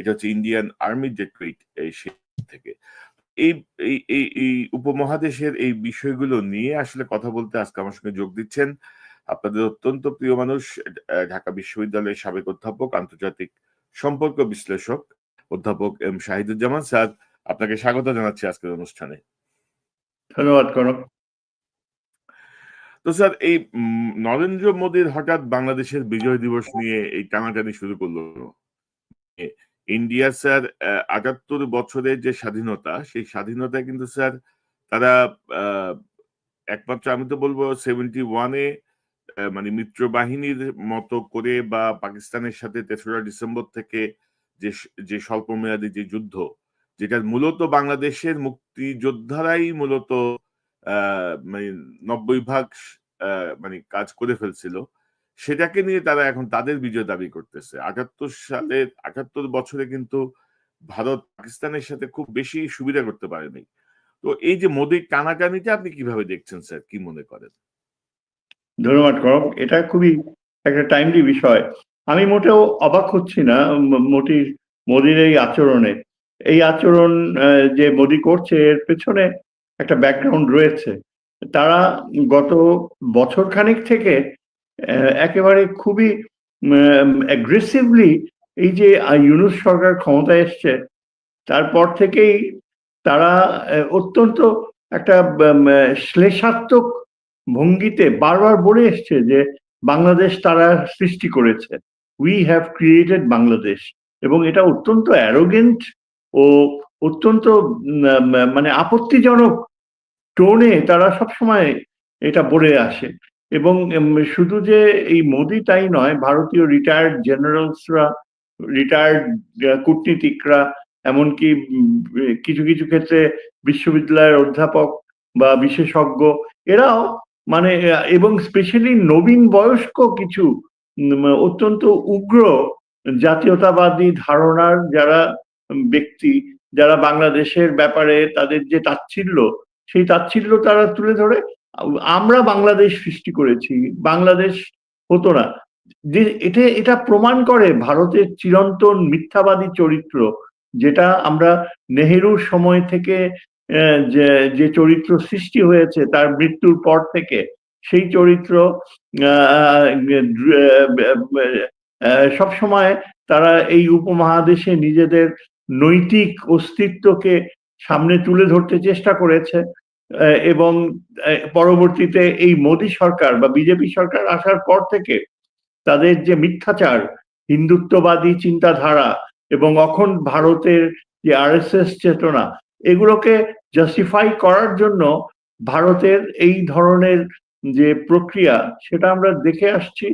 এটা হচ্ছে ইন্ডিয়ান আর্মির যে টুইট সে থেকে। এই এই এই এই উপমহাদেশের এই বিষয়গুলো নিয়ে আসলে কথা বলতে আজকে আমার সঙ্গে যোগ দিচ্ছেন আপনাদের অত্যন্ত প্রিয় মানুষ, ঢাকা বিশ্ববিদ্যালয়ের সাবেক অধ্যাপক, আন্তর্জাতিক সম্পর্ক বিশ্লেষক অধ্যাপক এম শাহিদুজ্জামান স্যার। আপনাকে স্বাগত জানাচ্ছি আজকের অনুষ্ঠানে। ধন্যবাদ কনক। তো স্যার, এই নরেন্দ্র মোদীর হঠাৎ বাংলাদেশের বিজয় দিবস নিয়ে এই টানাটানি শুরু করলো। ইন্ডিয়া স্যার ৭৮ বছরের যে স্বাধীনতা, সেই স্বাধীনতা কিন্তু স্যার তারা একমাত্র আমি তো বলবো 71-এ মানে মিত্র বাহিনীর মতো করে বা পাকিস্তানের সাথে ৩রা ডিসেম্বর থেকে যে যে স্বল্প মেয়াদী যে যুদ্ধ, যেটা মূলত বাংলাদেশের মুক্তিযোদ্ধারাই মূলত মানে ৯০% মানে কাজ করে ফেলছিল, সেটাকে নিয়ে তারা এখন তাদের বিজয় দাবি করতেছে। ৭৮ বছরে কিন্তু ভারত পাকিস্তানের সাথে খুব বেশি সুবিধা করতে পারেনি। তো এই যে মোদীর টানাটানিটা আপনি কিভাবে দেখছেন স্যার, কি মনে করেন? ধন্যবাদ কনক, এটা খুবই একটা টাইমলি বিষয়। আমি মোটেও অবাক হচ্ছি না মোদির এই আচরণে। এই আচরণ যে মোদি করছে এর পেছনে একটা ব্যাকগ্রাউন্ড রয়েছে। তারা গত বছর খানেক থেকে একেবারে খুবই অ্যাগ্রেসিভলি এই যে ইউনূস সরকার ক্ষমতায় এসছে তারপর থেকেই তারা অত্যন্ত একটা শ্লেষাত্মক ভঙ্গিতে বারবার বলে এসছে যে বাংলাদেশ তারা সৃষ্টি করেছে, উই হ্যাভ ক্রিয়েটেড বাংলাদেশ। এবং এটা অত্যন্ত অ্যারোগেন্ট ও অত্যন্ত মানে আপত্তিজনক টোনে তারা সবসময় এটা বলে আসে। এবং শুধু যে এই মোদি তাই নয়, ভারতীয় রিটায়ার্ড জেনারেলসরা, রিটায়ার্ড কূটনীতিকরা, এমনকি কিছু কিছু ক্ষেত্রে বিশ্ববিদ্যালয়ের অধ্যাপক বা বিশেষজ্ঞ, এরাও মানে এবং স্পেশালি নবীন বয়স্ক কিছু অত্যন্ত উগ্র জাতীয়তাবাদী ধারণার যারা ব্যক্তি, যারা বাংলাদেশের ব্যাপারে তাদের যে তাচ্ছিল্য, সেই তাচ্ছিল্য তারা তুলে ধরে আমরা বাংলাদেশ সৃষ্টি করেছি, বাংলাদেশ হতো না। যে এটা প্রমাণ করে ভারতের চিরন্তন মিথ্যাবাদী চরিত্র, যেটা আমরা নেহেরুর সময় থেকে যে চরিত্র সৃষ্টি হয়েছে তার মৃত্যুর পর থেকে, সেই চরিত্র সবসময় তারা এই উপমহাদেশে নিজেদের নৈতিক অস্তিত্বকে সামনে তুলে ধরতে চেষ্টা করেছে। এবং পরবর্তীতে এই মোদী সরকার বা বিজেপি সরকার আসার পর থেকে তাদের যে হিন্দুত্ববাদী চিন্তাধারা এবং অখণ্ড ভারতের যে আরএসএস চেতনা, এগুলোকে জাস্টিফাই করার জন্য ভারতের এই ধরনের যে প্রক্রিয়া, সেটা আমরা দেখে আসছি।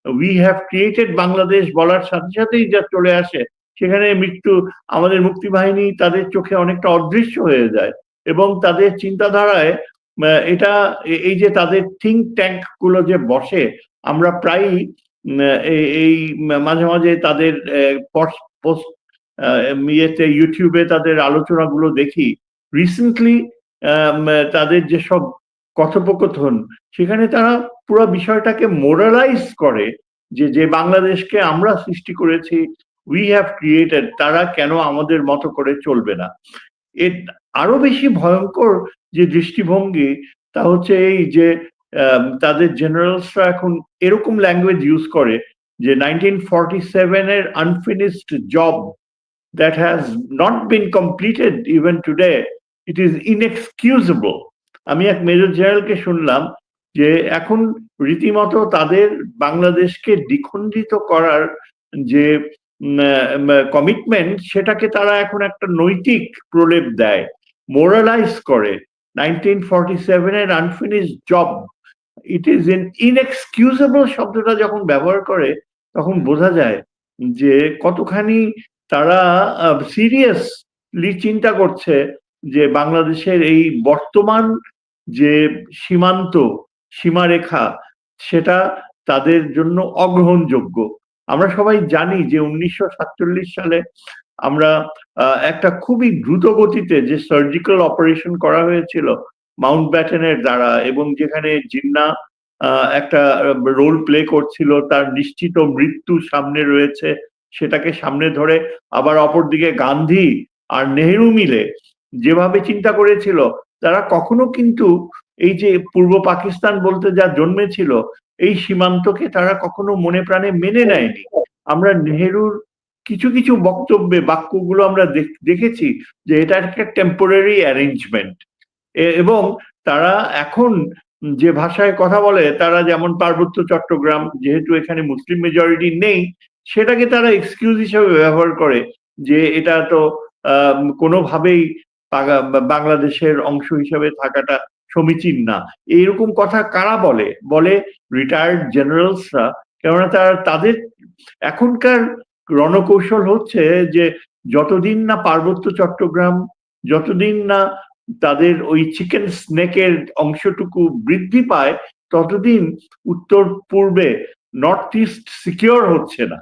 উই হ্যাভ ক্রিয়েটেড বাংলাদেশ বলার সাথে সাথেই যা চলে আসে, সেখানে আমাদের মুক্তিবাহিনী তাদের চোখে অনেকটা অদৃশ্য হয়ে যায়। এবং তাদের চিন্তাধারায় এটা এই যে তাদের থিঙ্ক ট্যাঙ্ক গুলো যে বসে, আমরা প্রায়ই এই মাঝে মাঝে তাদের ইয়েতে ইউটিউবে তাদের আলোচনাগুলো দেখি। রিসেন্টলি তাদের যেসব কথোপকথন, সেখানে তারা পুরো বিষয়টাকে মোরালাইজ করে যে বাংলাদেশকে আমরা সৃষ্টি করেছি, উই হ্যাভ ক্রিয়েটেড, তারা কেন আমাদের মতো করে চলবে না। এর আরো বেশি ভয়ঙ্কর যে দৃষ্টিভঙ্গি, তা হচ্ছে এই যে তাদের জেনারেলসরা এখন এরকম ল্যাঙ্গুয়েজ ইউজ করে যে 1947-এর unfinished job that has not been completed even today, it is inexcusable. আমি এক মেজর জেনারেলকে শুনলাম যে এখন রীতিমতো তাদের বাংলাদেশকে দ্বিখণ্ডিত করার যে কমিটমেন্ট, সেটাকে তারা এখন একটা নৈতিক প্রলেপ দেয়, মোরালাইজ করে। 1947-এর আনফিনিশড জব, ইট ইজ ইনএক্সকিউজেবল শব্দটা যখন ব্যবহার করে, তখন বোঝা যায় যে কতখানি তারা সিরিয়াসলি চিন্তা করছে যে বাংলাদেশের এই বর্তমান যে সীমারেখা, সেটা তাদের জন্য অগ্রহণযোগ্য। আমরা সবাই জানি যে 1947 সালে আমরা একটা খুবই দ্রুত গতিতে যে সার্জিক্যাল অপারেশন করা হয়েছিল মাউন্টব্যাটেনের দ্বারা, এবং যেখানে জিন্না একটা রোল প্লে করছিল, তার নিশ্চিত মৃত্যু সামনে রয়েছে, সেটাকে সামনে ধরে, আবার অপরদিকে গান্ধী আর নেহেরু মিলে যেভাবে চিন্তা করেছিল, তারা কখনো কিন্তু এই যে পূর্ব পাকিস্তান বলতে যা জন্মেছিল, এই সীমান্তকে তারা কখনো মনে প্রাণে মেনে নেয়নি। আমরা নেহেরুর কিছু কিছু বক্তব্যে বাক্যগুলো আমরা দেখেছি যে এটা একটা টেম্পোরারি অ্যারেঞ্জমেন্ট, এবং তারা এখন যে ভাষায় কথা বলে, তারা যেমন পার্বত্য চট্টগ্রাম, যেহেতু এখানে মুসলিম মেজরিটি নেই, সেটাকে তারা এক্সকিউজ হিসেবে ব্যবহার করে যে এটা তো কোনোভাবেই বাংলাদেশের অংশ হিসেবে থাকাটা সমীচীন না। এইরকম কথা কারা বলে? বলে রিটায়ার্ড জেনারেলসরা। কেননা তাদের এখনকার রণকৌশল হচ্ছে যে যতদিন না পার্বত্য চট্টগ্রাম, যতদিন না তাদের ওই চিকেন স্নেকের অংশটুকু বৃদ্ধি পায়, ততদিন উত্তর পূর্বে নর্থ ইস্ট সিকিউর হচ্ছে না।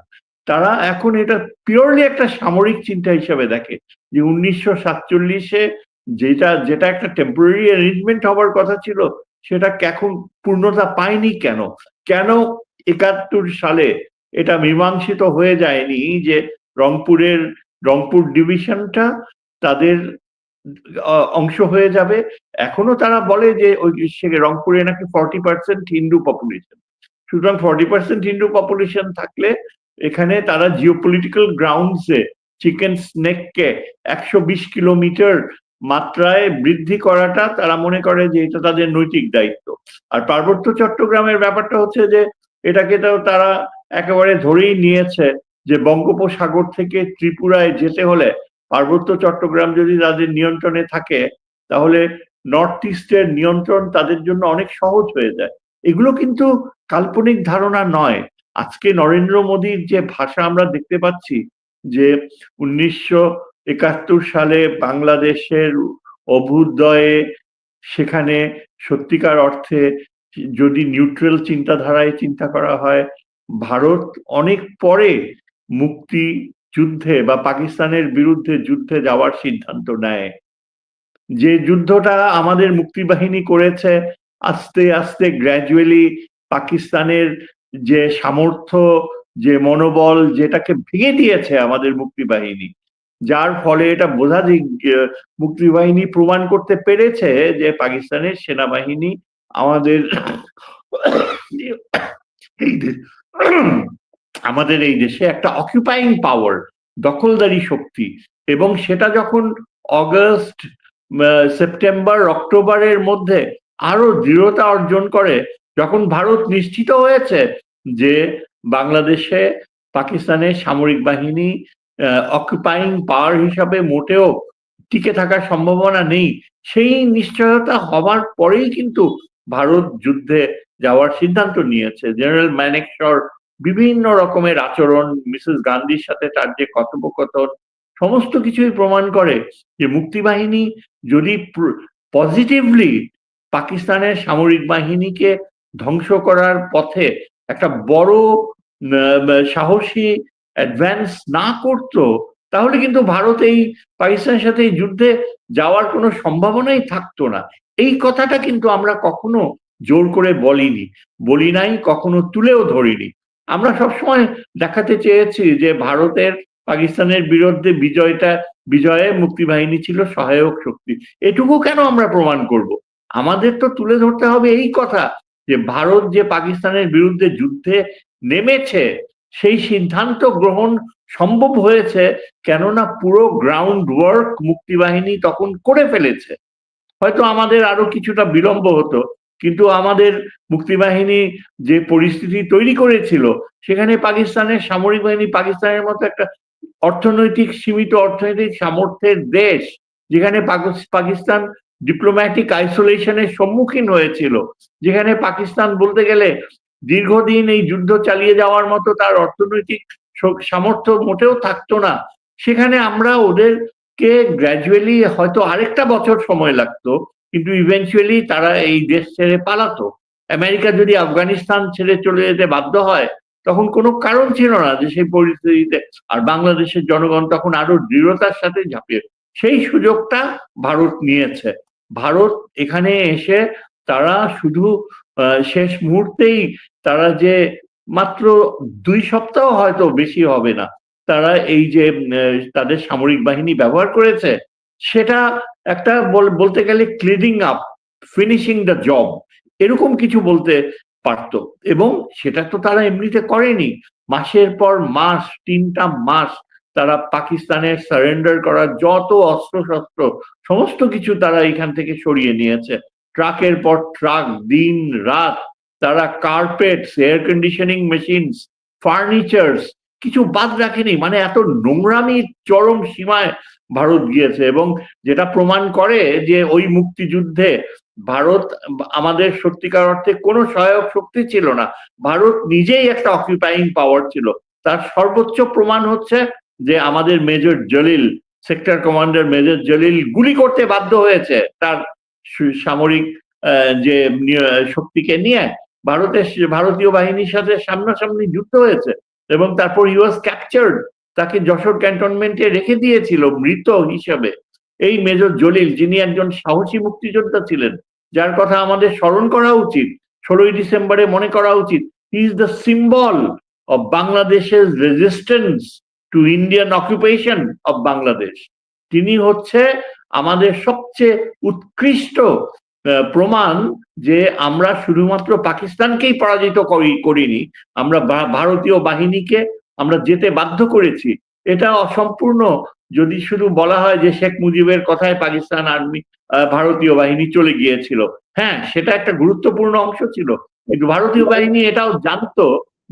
তারা এখন এটা পিওরলি একটা সামরিক চিন্তা হিসেবে দেখে যে 1947-এ যেটা একটা টেম্পোরারি অ্যারেঞ্জমেন্ট হবার কথা ছিল, সেটা এখন পূর্ণতা পায়নি। কেন 71 সালে এটা মীমাংসিত হয়ে যায়নি যে রংপুর ডিভিশনটা তাদের অংশ হয়ে যাবে? এখনো তারা বলে যে ওই রংপুরে নাকি 40% হিন্দু পপুলেশন। সুতরাং 40% হিন্দু পপুলেশন থাকলে এখানে তারা জিওপলিটিক্যাল গ্রাউন্ডসে চিকেন স্নেককে 120 কিলোমিটার মাত্রায় বৃদ্ধি করাটা তারা মনে করে যে এটা তাদের নৈতিক দায়িত্ব। আর পার্বত্য চট্টগ্রামের ব্যাপারটা হচ্ছে যে এটাকে তো তারা একেবারে ধরেই নিয়েছে যে বঙ্গোপসাগর থেকে ত্রিপুরায় যেতে হলে পার্বত্য চট্টগ্রাম যদি তাদের নিয়ন্ত্রণে থাকে, তাহলে নর্থ ইস্টের নিয়ন্ত্রণ তাদের জন্য অনেক সহজ হয়ে যায়। এগুলো কিন্তু কাল্পনিক ধারণা নয়। আজকে নরেন্দ্র মোদীর যে ভাষা আমরা দেখতে পাচ্ছি, যে 1971 সালে বাংলাদেশের অভ্যুদয়ে সেখানে সত্যিকার অর্থে যদি নিউট্রাল চিন্তাধারায় চিন্তা করা হয়, ভারত অনেক পরে মুক্তি যুদ্ধে বা পাকিস্তানের বিরুদ্ধে যুদ্ধে যাওয়ার সিদ্ধান্ত নেয়। যে যুদ্ধটা আমাদের মুক্তিবাহিনী করেছে, আস্তে আস্তে গ্র্যাজুয়ালি পাকিস্তানের যে সামর্থ্য, যে মনোবল, যেটাকে ভেঙে দিয়েছে আমাদের মুক্তিবাহিনী, যার ফলে এটা বোঝা যায় মুক্তিবাহিনী প্রমাণ করতে পেরেছে যে পাকিস্তানের সেনাবাহিনী আমাদের এই দেশে একটা অকুপাইং পাওয়ার, দখলদারি শক্তি। এবং সেটা যখন অগস্ট, সেপ্টেম্বর, অক্টোবরের মধ্যে আরো দৃঢ়তা অর্জন করে, যখন ভারত নিশ্চিত হয়েছে যে বাংলাদেশে পাকিস্তানের সামরিক বাহিনী অকুপাইং পাওয়ার হিসাবে মোটেও টিকে থাকার সম্ভাবনা নেই, সেই নিশ্চয়তা হবার পরেই কিন্তু ভারত যুদ্ধে যাওয়ার সিদ্ধান্ত নিয়েছে। জেনারেল ম্যানেকশর বিভিন্ন রকমের আচরণ, মিসেস গান্ধীর সাথে তার যে কথোপকথন, সমস্ত কিছুই প্রমাণ করে যে মুক্তিবাহিনী যদি পজিটিভলি পাকিস্তানের সামরিক বাহিনীকে ধ্বংস করার পথে একটা বড় সাহসী অ্যাডভান্স না করত, তাহলে কিন্তু ভারত এই পাকিস্তানের সাথে এই যুদ্ধে যাওয়ার কোনো সম্ভাবনাই থাকতো না। এই কথাটা কিন্তু আমরা কখনো জোর করে বলি নাই, কখনো তুলেও ধরিনি। আমরা সবসময় দেখাতে চেয়েছি যে ভারতের পাকিস্তানের বিরুদ্ধে বিজয়ে মুক্তিবাহিনী ছিল সহায়ক শক্তি। এটুকু কেন আমরা প্রমাণ করব? আমাদের তো তুলে ধরতে হবে এই কথা যে ভারত যে পাকিস্তানের বিরুদ্ধে যুদ্ধে নেমেছে, সেই সিদ্ধান্ত গ্রহণ সম্ভব হয়েছে কেননা পুরো গ্রাউন্ড ওয়ার্ক মুক্তিবাহিনী তখন করে ফেলেছে। হয়তো আমাদের আরো কিছুটা বিলম্ব হতো, কিন্তু আমাদের মুক্তিবাহিনী যে পরিস্থিতি তৈরি করেছিল, সেখানে পাকিস্তানের সামরিক বাহিনী, পাকিস্তানের মতো একটা সীমিত অর্থনৈতিক সামর্থ্যের দেশ, যেখানে পাকিস্তান ডিপ্লোম্যাটিক আইসোলেশনের সম্মুখীন হয়েছিল, যেখানে পাকিস্তান বলতে গেলে দীর্ঘদিন এই যুদ্ধ চালিয়ে যাওয়ার মতো তার অর্থনৈতিক সামর্থ্য মোটেও থাকতো না, সেখানে আমরা ওদেরকে গ্র্যাজুয়ালি, হয়তো আরেকটা বছর সময় লাগতো, কিন্তু ইভেন্চুয়ালি তারা এই দেশ ছেড়ে পালাতো। আমেরিকা যদি আফগানিস্তান ছেড়ে চলে যেতে বাধ্য হয়, তখন কোনো কারণ ছিল না যে সেই পরিস্থিতিতে, আর বাংলাদেশের জনগণ তখন আরো দৃঢ়তার সাথে ঝাঁপিয়ে, সেই সুযোগটা ভারত নিয়েছে। ভারত এখানে এসে তারা শুধু শেষ মুহূর্তেই, তারা যে মাত্র 2 সপ্তাহ, হয়তো বেশি হবে না, তারা এই যে তাদের সামরিক বাহিনী ব্যবহার করেছে, সেটা একটা বলতে গেলে cleaning up, finishing the job, এরকম কিছু বলতে পারত। এবং সেটা তো তারা এমনিতে করেনি, মাসের পর মাস, 3টা মাস তারা পাকিস্তানের সারেন্ডার করা যত অস্ত্রশস্ত্র সমস্ত কিছু তারা এখান থেকে সরিয়ে নিয়েছে। ট্রাকের পর ট্রাক, দিন রাত তারা কার্পেটস, এয়ার কন্ডিশনিং মেশিনস, ফার্নিচার্স কিছু বাদ রাখেনি। মানে এত নোংরামি চরম সীমায় ভারত গিয়েছে, এবং যেটা প্রমাণ করে যে ওই মুক্তিযুদ্ধে ভারত আমাদের সত্যিকার অর্থে কোনো সহায়ক শক্তি ছিল না, ভারত নিজেই একটা অকুপাইং পাওয়ার ছিল। তার সর্বোচ্চ প্রমাণ হচ্ছে যে আমাদের major Jalil, sector commander major Jalil গুলি করতে বাধ্য হয়েছে তার সামরিক যে শক্তিকে নিয়ে। ভারতীয় বাহিনীর সাথে সামনাসামনি যুদ্ধ হয়েছে, এবং তারপর হি ওয়াজ ক্যাপচার্ড, তাকে যশোর ক্যান্টনমেন্টে রেখে দিয়েছিল মৃত হিসেবে। এই মেজর জলিল, যিনি একজন সাহসী মুক্তিযোদ্ধা ছিলেন, যার কথা আমাদের স্মরণ করা উচিত, 16ই ডিসেম্বরে মনে করা উচিত। He is the symbol of বাংলাদেশের resistance to Indian occupation of Bangladesh. তিনি হচ্ছে আমাদের সবচেয়ে উৎকৃষ্ট প্রমাণ যে আমরা শুধুমাত্র পাকিস্তানকেই পরাজিত করিনি, আমরা ভারতীয় বাহিনীকে আমরা যেতে বাধ্য করেছি। এটা অসম্পূর্ণ যদি শুধু বলা হয় যে শেখ মুজিবের কথায় পাকিস্তান আর্মি, ভারতীয় বাহিনী চলে গিয়েছিল। হ্যাঁ, সেটা একটা গুরুত্বপূর্ণ অংশ ছিল, কিন্তু ভারতীয় বাহিনী এটাও জানতো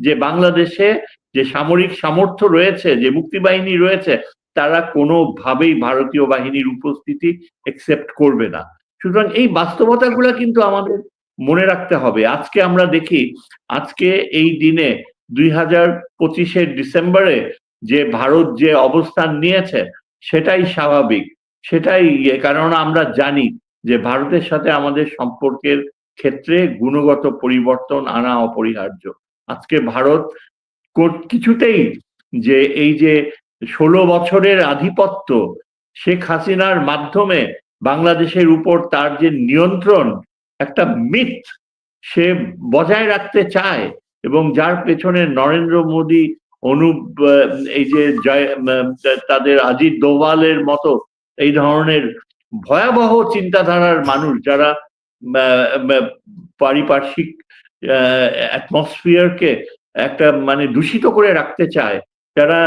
যে বাংলাদেশে যে সামরিক সামর্থ্য রয়েছে, যে মুক্তি বাহিনী রয়েছে, তারা কোনোভাবেই ভারতীয় বাহিনীর উপস্থিতি একসেপ্ট করবে না। সুতরাং এই বাস্তবতাগুলো কিন্তু আমাদের মনে রাখতে হবে। আজকে আমরা দেখি, আজকে এই দিনে 2025-এর ডিসেম্বরে যে ভারত যে অবস্থান নিয়েছে সেটাই স্বাভাবিক, সেটাই কারণ আমরা জানি যে ভারতের সাথে আমাদের সম্পর্কের ক্ষেত্রে গুণগত পরিবর্তন আনা অপরিহার্য। আজকে ভারত কিছুতেই যে এই যে 16 বছরের আধিপত্য শেখ হাসিনার মাধ্যমে বাংলাদেশের উপর তার যে নিয়ন্ত্রণ, একটা মিথ সে বজায় রাখতে চায়, এবং যার পেছনে নরেন্দ্র মোদী, এই যে তাদের অজিত দোভালের মতো এই ধরনের ভয়াবহ চিন্তাধারার মানুষ, যারা পারিপার্শ্বিক অ্যাটমসফিয়ারকে একটা মানে দূষিত করে রাখতে চায়, যারা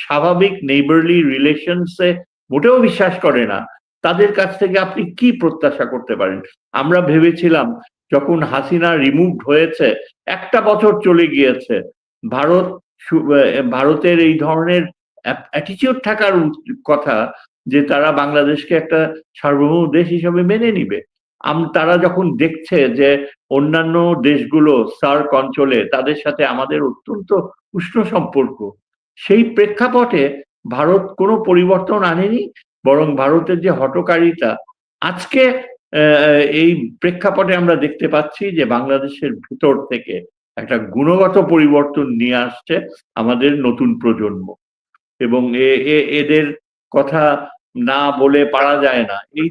স্বাভাবিক নেইবারলি রিলেশনসে মোটেও বিশ্বাস করে না, তাদের কাছ থেকে আপনি কি প্রত্যাশা করতে পারেন? আমরা ভেবেছিলাম যখন হাসিনা রিমুভড হয়েছে, 1টা বছর চলে গিয়েছে, ভারতের এই ধরনের অ্যাটিটিউড থাকার কথা যে তারা বাংলাদেশকে একটা সার্বভৌম দেশ হিসেবে মেনে নিবে। তারা যখন দেখছে যে অন্যান্য দেশগুলো সার্ক অঞ্চলে তাদের সাথে আমাদের অত্যন্ত উষ্ণ সম্পর্ক, সেই প্রেক্ষাপটে ভারত কোনো পরিবর্তন আনেনি, বরং ভারতের যে হঠকারিতা আজকে এই প্রেক্ষাপটে আমরা দেখতে পাচ্ছি যে বাংলাদেশের ভিতর থেকে একটা গুণগত পরিবর্তন নিয়ে আসছে আমাদের নতুন প্রজন্ম, এবং এদের কথা না বলে পারা যায় না। এই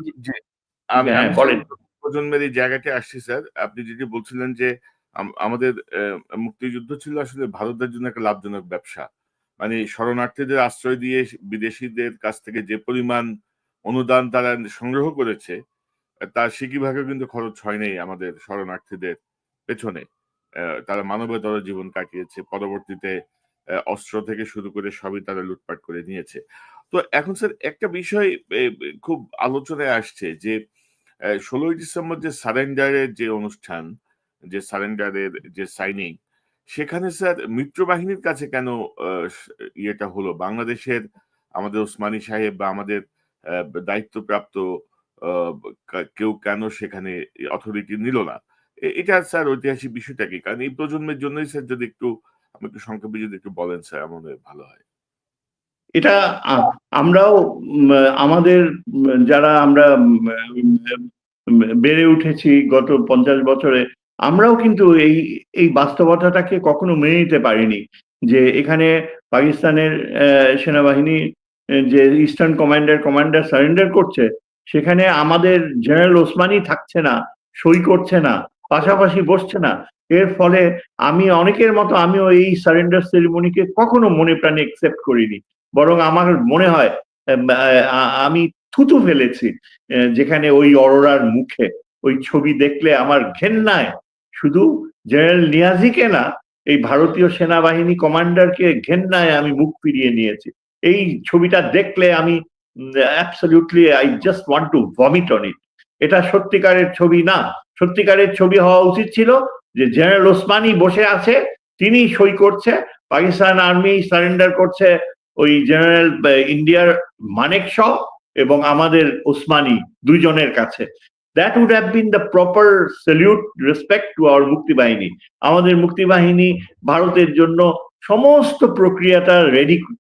হ্যাঁ বলেন। প্রজন্মের এই জায়গাটি আসছি স্যার, আপনি যেটি বলছিলেন যে আমাদের মুক্তিযুদ্ধ ছিল আসলে ভারতের জন্য একটা লাভজনক ব্যবসা। মানে শরণার্থীদের আশ্রয় দিয়ে বিদেশিদের কাছ থেকে যে পরিমাণ অনুদান তারা সংগ্রহ করেছে, তার সিকিভাগও কিন্তু খরচ হয়নি আমাদের শরণার্থীদের পেছনে। তারা মানবতর জীবন কাটিয়েছে, পরবর্তীতে অস্ত্র থেকে শুরু করে সবই তারা লুটপাট করে নিয়েছে। তো এখন স্যার একটা বিষয় খুব আলোচনায় আসছে যে 16ই ডিসেম্বর যে সারেন্ডারের যে অনুষ্ঠান, যে সারেন্ডারের যে সাইনিং, সেখানে স্যার মিত্রবাহিনীর কাছে কেন ইয়েটা হলো? বাংলাদেশের আমাদের ওসমানী সাহেব বা আমাদের দায়িত্বপ্রাপ্ত কেউ কেন সেখানে অথরিটি নিল না? এটা স্যার ঐতিহাসিক বিষয়টা কি? কারণ এই প্রজন্মের জন্যই স্যার যদি একটু আমাকে সংক্ষেপে যদি একটু বলেন স্যার, আমার ভালো হয়। এটা আমরাও আমাদের যারা আমরা বেড়ে উঠেছি গত 50 বছরে, আমরাও কিন্তু এই বাস্তবতাটাকে কখনো মেনে নিতে পারিনি যে এখানে পাকিস্তানের সেনাবাহিনী যে ইস্টার্ন কমান্ডার সারেন্ডার করছে, সেখানে আমাদের জেনারেল ওসমানী থাকছে না, সই করছে না, পাশাপাশি বসছে না। এর ফলে আমি অনেকের মতো আমিও এই সারেন্ডার সেরিমনিকে কখনো মনে প্রাণে একসেপ্ট করিনি, বরং আমার মনে হয় আমি থুতু ফেলেছি যেখানে ওই অরোরার মুখে ওই ছবি দেখলে আমার ঘেন্নায় শুধু জেনারেল নিয়াজিকে না, এই ভারতীয় সেনাবাহিনী কমান্ডারকে ঘেন্নায় আমি মুখ ফিরিয়ে নিয়েছি। এই ছবিটা দেখলে আমি absolutely I just want to vomit on it. এটা সত্যিকারের ছবি না। সত্যিকারের ছবি হওয়া উচিত ছিল যে জেনারেল ওসমানী বসে আছে, তিনি সই করছে, পাকিস্তান আর্মি সারেন্ডার করছে ওই জেনারেল ইন্ডিয়ার মানেক শ এবং আমাদের ওসমানী দুইজনের কাছে। That would have been the proper salute respect to our Muktibahini. আমাদের মুক্তিবাহিনী ভারতের জন্য সমস্ত প্রক্রিয়াটা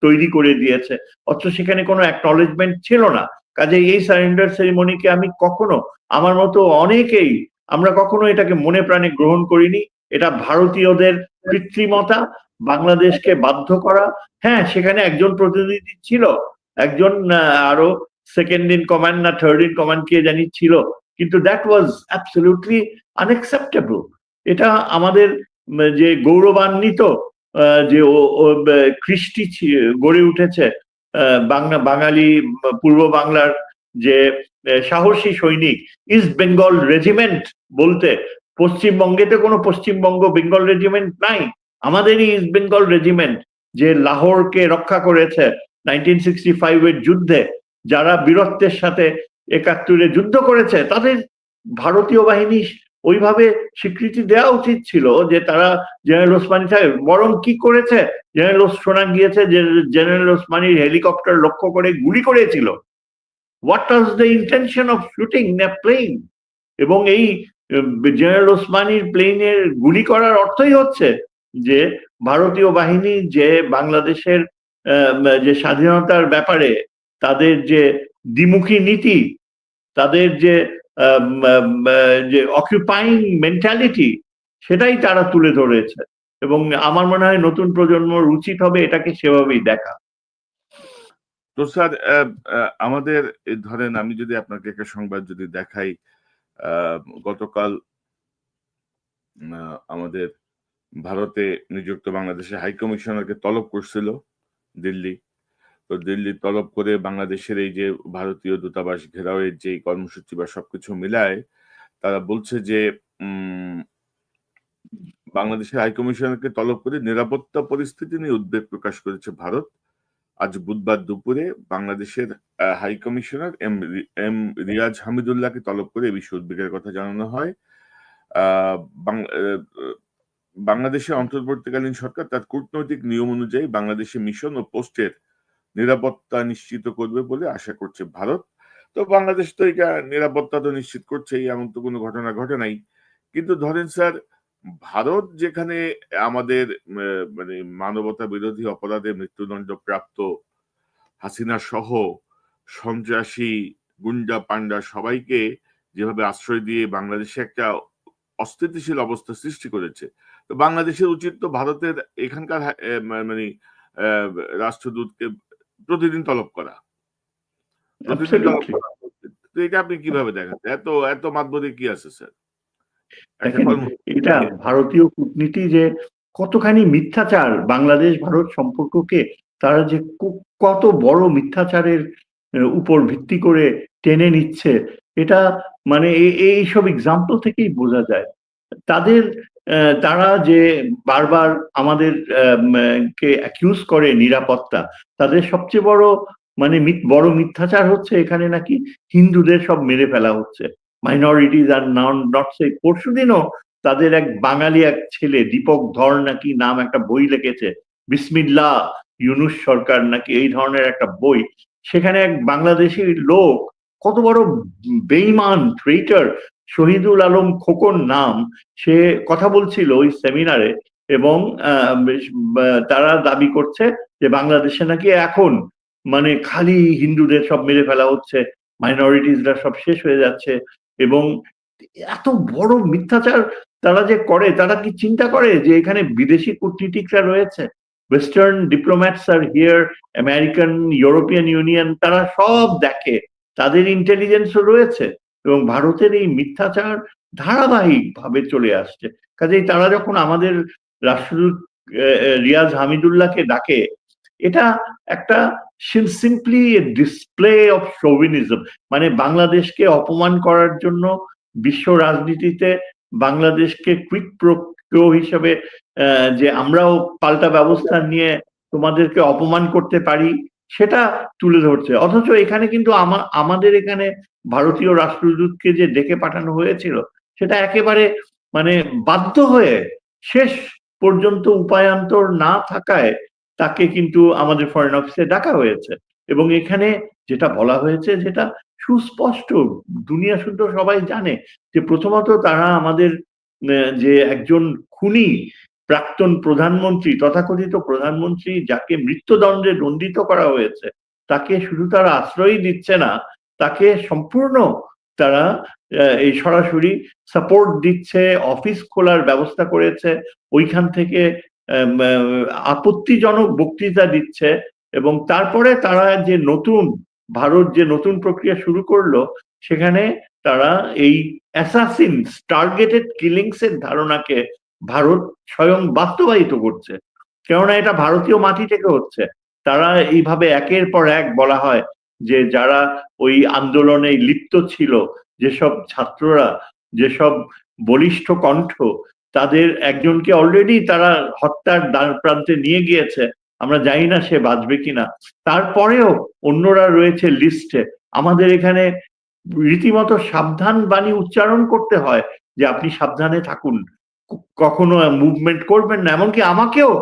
তৈরি করে দিয়েছে, অথচ সেখানে কোনো অ্যাকনলেজমেন্ট ছিল না। কাজে এই সারেন্ডার সেরিমনিকে আমি কখনো, আমার মতো অনেকেই, আমরা কখনো এটাকে মনে প্রাণে গ্রহণ করিনি। এটা ভারতীয়দের কৃত্রিমতা, বাংলাদেশকে বাধ্য করা। হ্যাঁ, সেখানে একজন প্রতিনিধি ছিল, একজন আরো সেকেন্ড ইন কমান্ড না থার্ড ইন কমান্ড কে জানি ছিল, কিন্তু দ্যাট ওয়াজ অ্যাবসলিউটলি আনএক্সেপ্টেবল। এটা আমাদের যে গৌরবান্বিত যে কৃষ্টি গড়ে উঠেছে বাঙালি পূর্ব বাংলার যে সাহসী সৈনিক, ইস্ট বেঙ্গল রেজিমেন্ট বলতে পশ্চিমবঙ্গে তো কোনো পশ্চিমবঙ্গ বেঙ্গল রেজিমেন্ট নাই, আমাদেরই ইস্ট বেঙ্গল রেজিমেন্ট যে লাহোরকে রক্ষা করেছে 1965 এর যুদ্ধে, যারা বীরত্বের সাথে 71-এ যুদ্ধ করেছে, তাদের ভারতীয় বাহিনী ওইভাবে স্বীকৃতি দেওয়া উচিত ছিল যে তারা জেনারেল ওসমানী সাহেব। বরং কি করেছে, শোনা গিয়েছে যে জেনারেল ওসমানীর হেলিকপ্টার লক্ষ্য করে গুলি করেছিল। What was the intention of shooting a plane? এবং এই জেনারেল ওসমানীর প্লেনের গুলি করার অর্থই হচ্ছে যে ভারতীয় বাহিনী যে বাংলাদেশের যে স্বাধীনতার ব্যাপারে তাদের যে দ্বিমুখী নীতি, তাদের যে অকুপাইং মেন্টালিটি, সেটাই তারা তুলে ধরেছে। এবং আমার মনে হয় নতুন প্রজন্মর উচিত হবে এটাকে সেভাবেই দেখা। তো স্যার, আমাদের ধরেন আমি যদি আপনাকে একটা সংবাদ যদি দেখাই, গতকাল আমাদের ভারতে নিযুক্ত বাংলাদেশের হাই কমিশনারকে তলব করছিল দিল্লি। তো দিল্লি তলব করে বাংলাদেশের এই যে ভারতীয় দূতাবাস ঘেরাওয়ের যে কর্মসূচি বা সবকিছু মিলায় তারা বলছে যে বাংলাদেশের হাই কমিশনারকে তলব করে নিরাপত্তা পরিস্থিতি নিয়ে উদ্বেগ প্রকাশ করেছে ভারত। আজ বুধবার দুপুরে বাংলাদেশের হাই কমিশনার এম রিয়াজ হামিদুল্লাহকে তলব করে এই বিষয়ে উদ্বেগের কথা জানানো হয়। বাংলাদেশের অন্তর্বর্তীকালীন সরকার তার কূটনৈতিক নিয়ম অনুযায়ী বাংলাদেশে মিশন ও পোস্টের নিরাপত্তা নিশ্চিত করবে বলে আশা করছে ভারত। তো বাংলাদেশ তো এটা নিরাপত্তা তো নিশ্চিত করছেই, এমন তো কোনো ঘটনা ঘটে নাই। কিন্তু ধরেন স্যার, ভারত যেখানে আমাদের মানে মানবতা বিরোধী অপরাধে মৃত্যুদণ্ড প্রাপ্ত হাসিনা সহ সন্ত্রাসী গুন্ডা পান্ডা সবাইকে যেভাবে আশ্রয় দিয়ে বাংলাদেশে একটা অস্থিতিশীল অবস্থা সৃষ্টি করেছে, তো বাংলাদেশের উচিত তো ভারতের এখানকার মানে রাষ্ট্রদূতকে প্রতিদিন তলব করা, প্রতিদিন তলব করা। তো এটা আপনি কিভাবে দেখেন? এত এত মাতবরি কি আছে স্যার? এটা ভারতীয় কূটনীতি যে কতখানি মিথ্যাচার বাংলাদেশ ভারত সম্পর্ককে তারা যে কত বড় মিথ্যাচারের উপর ভিত্তি করে টেনে নিচ্ছে, এটা মানে এইসব এক্সাম্পল থেকেই বোঝা যায়। তারা যে বারবার আমাদের কে অ্যাকিউজ করে নিরাপত্তা, তাদের সবচেয়ে বড় মানে বড় মিথ্যাচার হচ্ছে এখানে নাকি হিন্দুদের সব মেরে ফেলা হচ্ছে, মাইনরিটিজ আর নট সে। পরশুদিনও তাদের এক বাঙালি এক ছেলে দীপক ধর নাকি নাম একটা বই লিখেছে, বিসমিল্লাহ ইউনুস সরকার নাকি এই ধরনের একটা বই। সেখানে এক বাংলাদেশি লোক, কত বড় বেঈমান ট্রেইটার, শহীদুল আলম খোকন নাম, সে কথা বলছিল ওই সেমিনারে। এবং তারা দাবি করছে যে বাংলাদেশে নাকি এখন মানে খালি হিন্দুদের সব মেরে ফেলা হচ্ছে, মাইনরিটিসরা সব শেষ হয়ে যাচ্ছে। এবং এত বড় মিথ্যাচার তারা যে করে, তারা কি চিন্তা করে যে এখানে বিদেশি কূটনীতিকরা রয়েছে, western diplomats R here, American, European union, তারা সব দেখে, তাদের ইন্টেলিজেন্সও রয়েছে। এবং ভারতের এই মিথ্যাচার ধারাবাহিক ভাবে চলে আসছে। কাজেই তারা যখন আমাদের রাষ্ট্রদূত রিয়াজ হামিদুল্লাহকে ডাকে, এটা একটা সিম্পলি ডিসপ্লে অফ শোভিনিজম, মানে বাংলাদেশকে অপমান করার জন্য বিশ্ব রাজনীতিতে বাংলাদেশকে কুইক প্রো হিসেবে যে আমরাও পাল্টা ব্যবস্থা নিয়ে তোমাদেরকে অপমান করতে পারি সেটা তুলে ধরছে। অথচ এখানে কিন্তু আমাদের এখানে ভারতীয় রাষ্ট্রদূতকে যে ডেকে পাঠানো হয়েছিল সেটা একেবারে মানে বাধ্য হয়ে, শেষ পর্যন্ত উপায়ান্তর না থাকায় তাকে কিন্তু আমাদের ফরেন অফিসে ডাকা হয়েছে। এবং এখানে যেটা বলা হয়েছে, যেটা সুস্পষ্ট, দুনিয়া শুদ্ধ সবাই জানে, যে প্রথমত তারা আমাদের যে একজন খুনি প্রাক্তন প্রধানমন্ত্রী, তথাকথিত প্রধানমন্ত্রী যাকে মৃত্যুদণ্ডে দণ্ডিত করা হয়েছে, তাকে শুধু তারা আশ্রয় দিচ্ছে না, তাকে সম্পূর্ণ তারা এই সরাসরি সাপোর্ট দিচ্ছে, অফিস খোলার ব্যবস্থা করেছে, ওইখান থেকে আপত্তিজনক বক্তৃতা দিচ্ছে। এবং তারপরে তারা যে ভারত যে নতুন প্রক্রিয়া শুরু করলো, সেখানে তারা এই অ্যাসাসিনস, টার্গেটেড কিলিংস এর ধারণাকে ভারত স্বয়ং বাস্তবায়িত করছে, কেননা এটা ভারতীয় মাটি থেকে হচ্ছে। তারা এইভাবে একের পর এক বলা হয় যে যারা ওই আন্দোলনে লিপ্ত ছিল, যেসব ছাত্ররা, যেসব বলিষ্ঠ কণ্ঠ, তাদের একজনকে অলরেডি তারা হত্যার দ্বার প্রান্তে নিয়ে গিয়েছে, আমরা জানি না সে বাঁচবে কিনা। তারপরেও অন্যরা রয়েছে লিস্টে। আমাদের এখানে রীতিমতো সাবধান বাণী উচ্চারণ করতে হয় যে আপনি সাবধানে থাকুন, কখনো মুভমেন্ট করবেন না। এমনকি আমাকেও,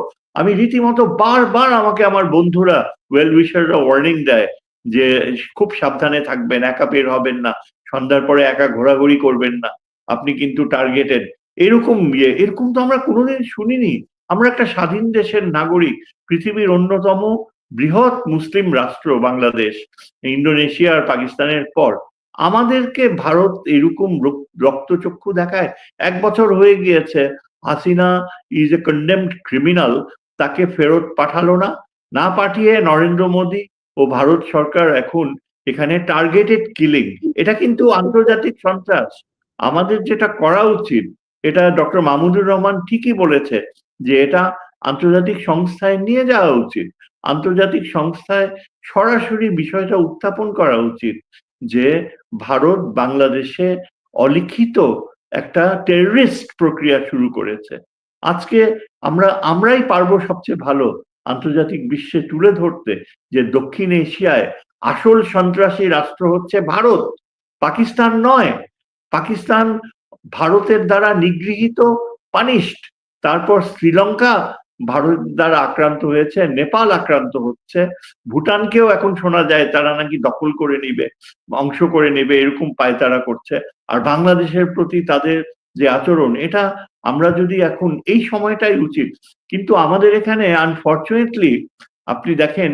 আমি রীতিমতো বারবার আমাকে আমার বন্ধুরা, ওয়েল উইশাররা ওয়ার্নিং দেয় যে খুব সাবধানে থাকবেন, একা বের হবেন না, সন্ধ্যার পরে একা ঘোরাঘুরি করবেন না, আপনি কিন্তু টার্গেটেড। এরকম তো আমরা কোনোদিন শুনিনি। আমরা একটা স্বাধীন দেশের নাগরিক, পৃথিবীর অন্যতম বৃহৎ মুসলিম রাষ্ট্র বাংলাদেশ, ইন্দোনেশিয়া আর পাকিস্তানের পর। আমাদেরকে ভারত এরকম রক্তচক্ষু দেখায়। 1 বছর হয়ে গিয়েছে, Hasina is a condemned criminal, তাকে ফেরত পাঠালো না। না পাঠিয়ে নরেন্দ্র মোদী ও ভারত সরকার এখন এখানে টার্গেটেড কিলিং, এটা কিন্তু আন্তর্জাতিক সন্ত্রাস। আমাদের যেটা করা উচিত, এটা ডক্টর মাহমুদুর রহমান ঠিকই বলেছে যে এটা আন্তর্জাতিক সংস্থায় নিয়ে যাওয়া উচিত। আন্তর্জাতিক সংস্থায় সরাসরি বিষয়টা উত্থাপন করা উচিত যে ভারত বাংলাদেশে অলিখিত একটা টেররিস্ট প্রক্রিয়া শুরু করেছে। আজকে আমরাই পারবো সবচেয়ে ভালো আন্তর্জাতিক বিশ্বে তুলে ধরতে যে দক্ষিণ এশিয়ায় আসল সন্ত্রাসী রাষ্ট্র হচ্ছে ভারত, পাকিস্তান নয়। পাকিস্তান ভারতের দ্বারা নিগৃহীত, পানিশড। তারপর শ্রীলঙ্কা ভারত দ্বারা আক্রান্ত হয়েছে, নেপাল আক্রান্ত হচ্ছে, ভুটানকেও এখন শোনা যায় তারা নাকি দখল করে নিবে, অংশ করে নেবে, এরকম পায়তারা করছে। আর বাংলাদেশের প্রতি তাদের যে আচরণ, এটা আমরা যদি এখন এই সময়টাই উচিত। কিন্তু আমাদের এখানে আনফর্চুনেটলি আপনি দেখেন,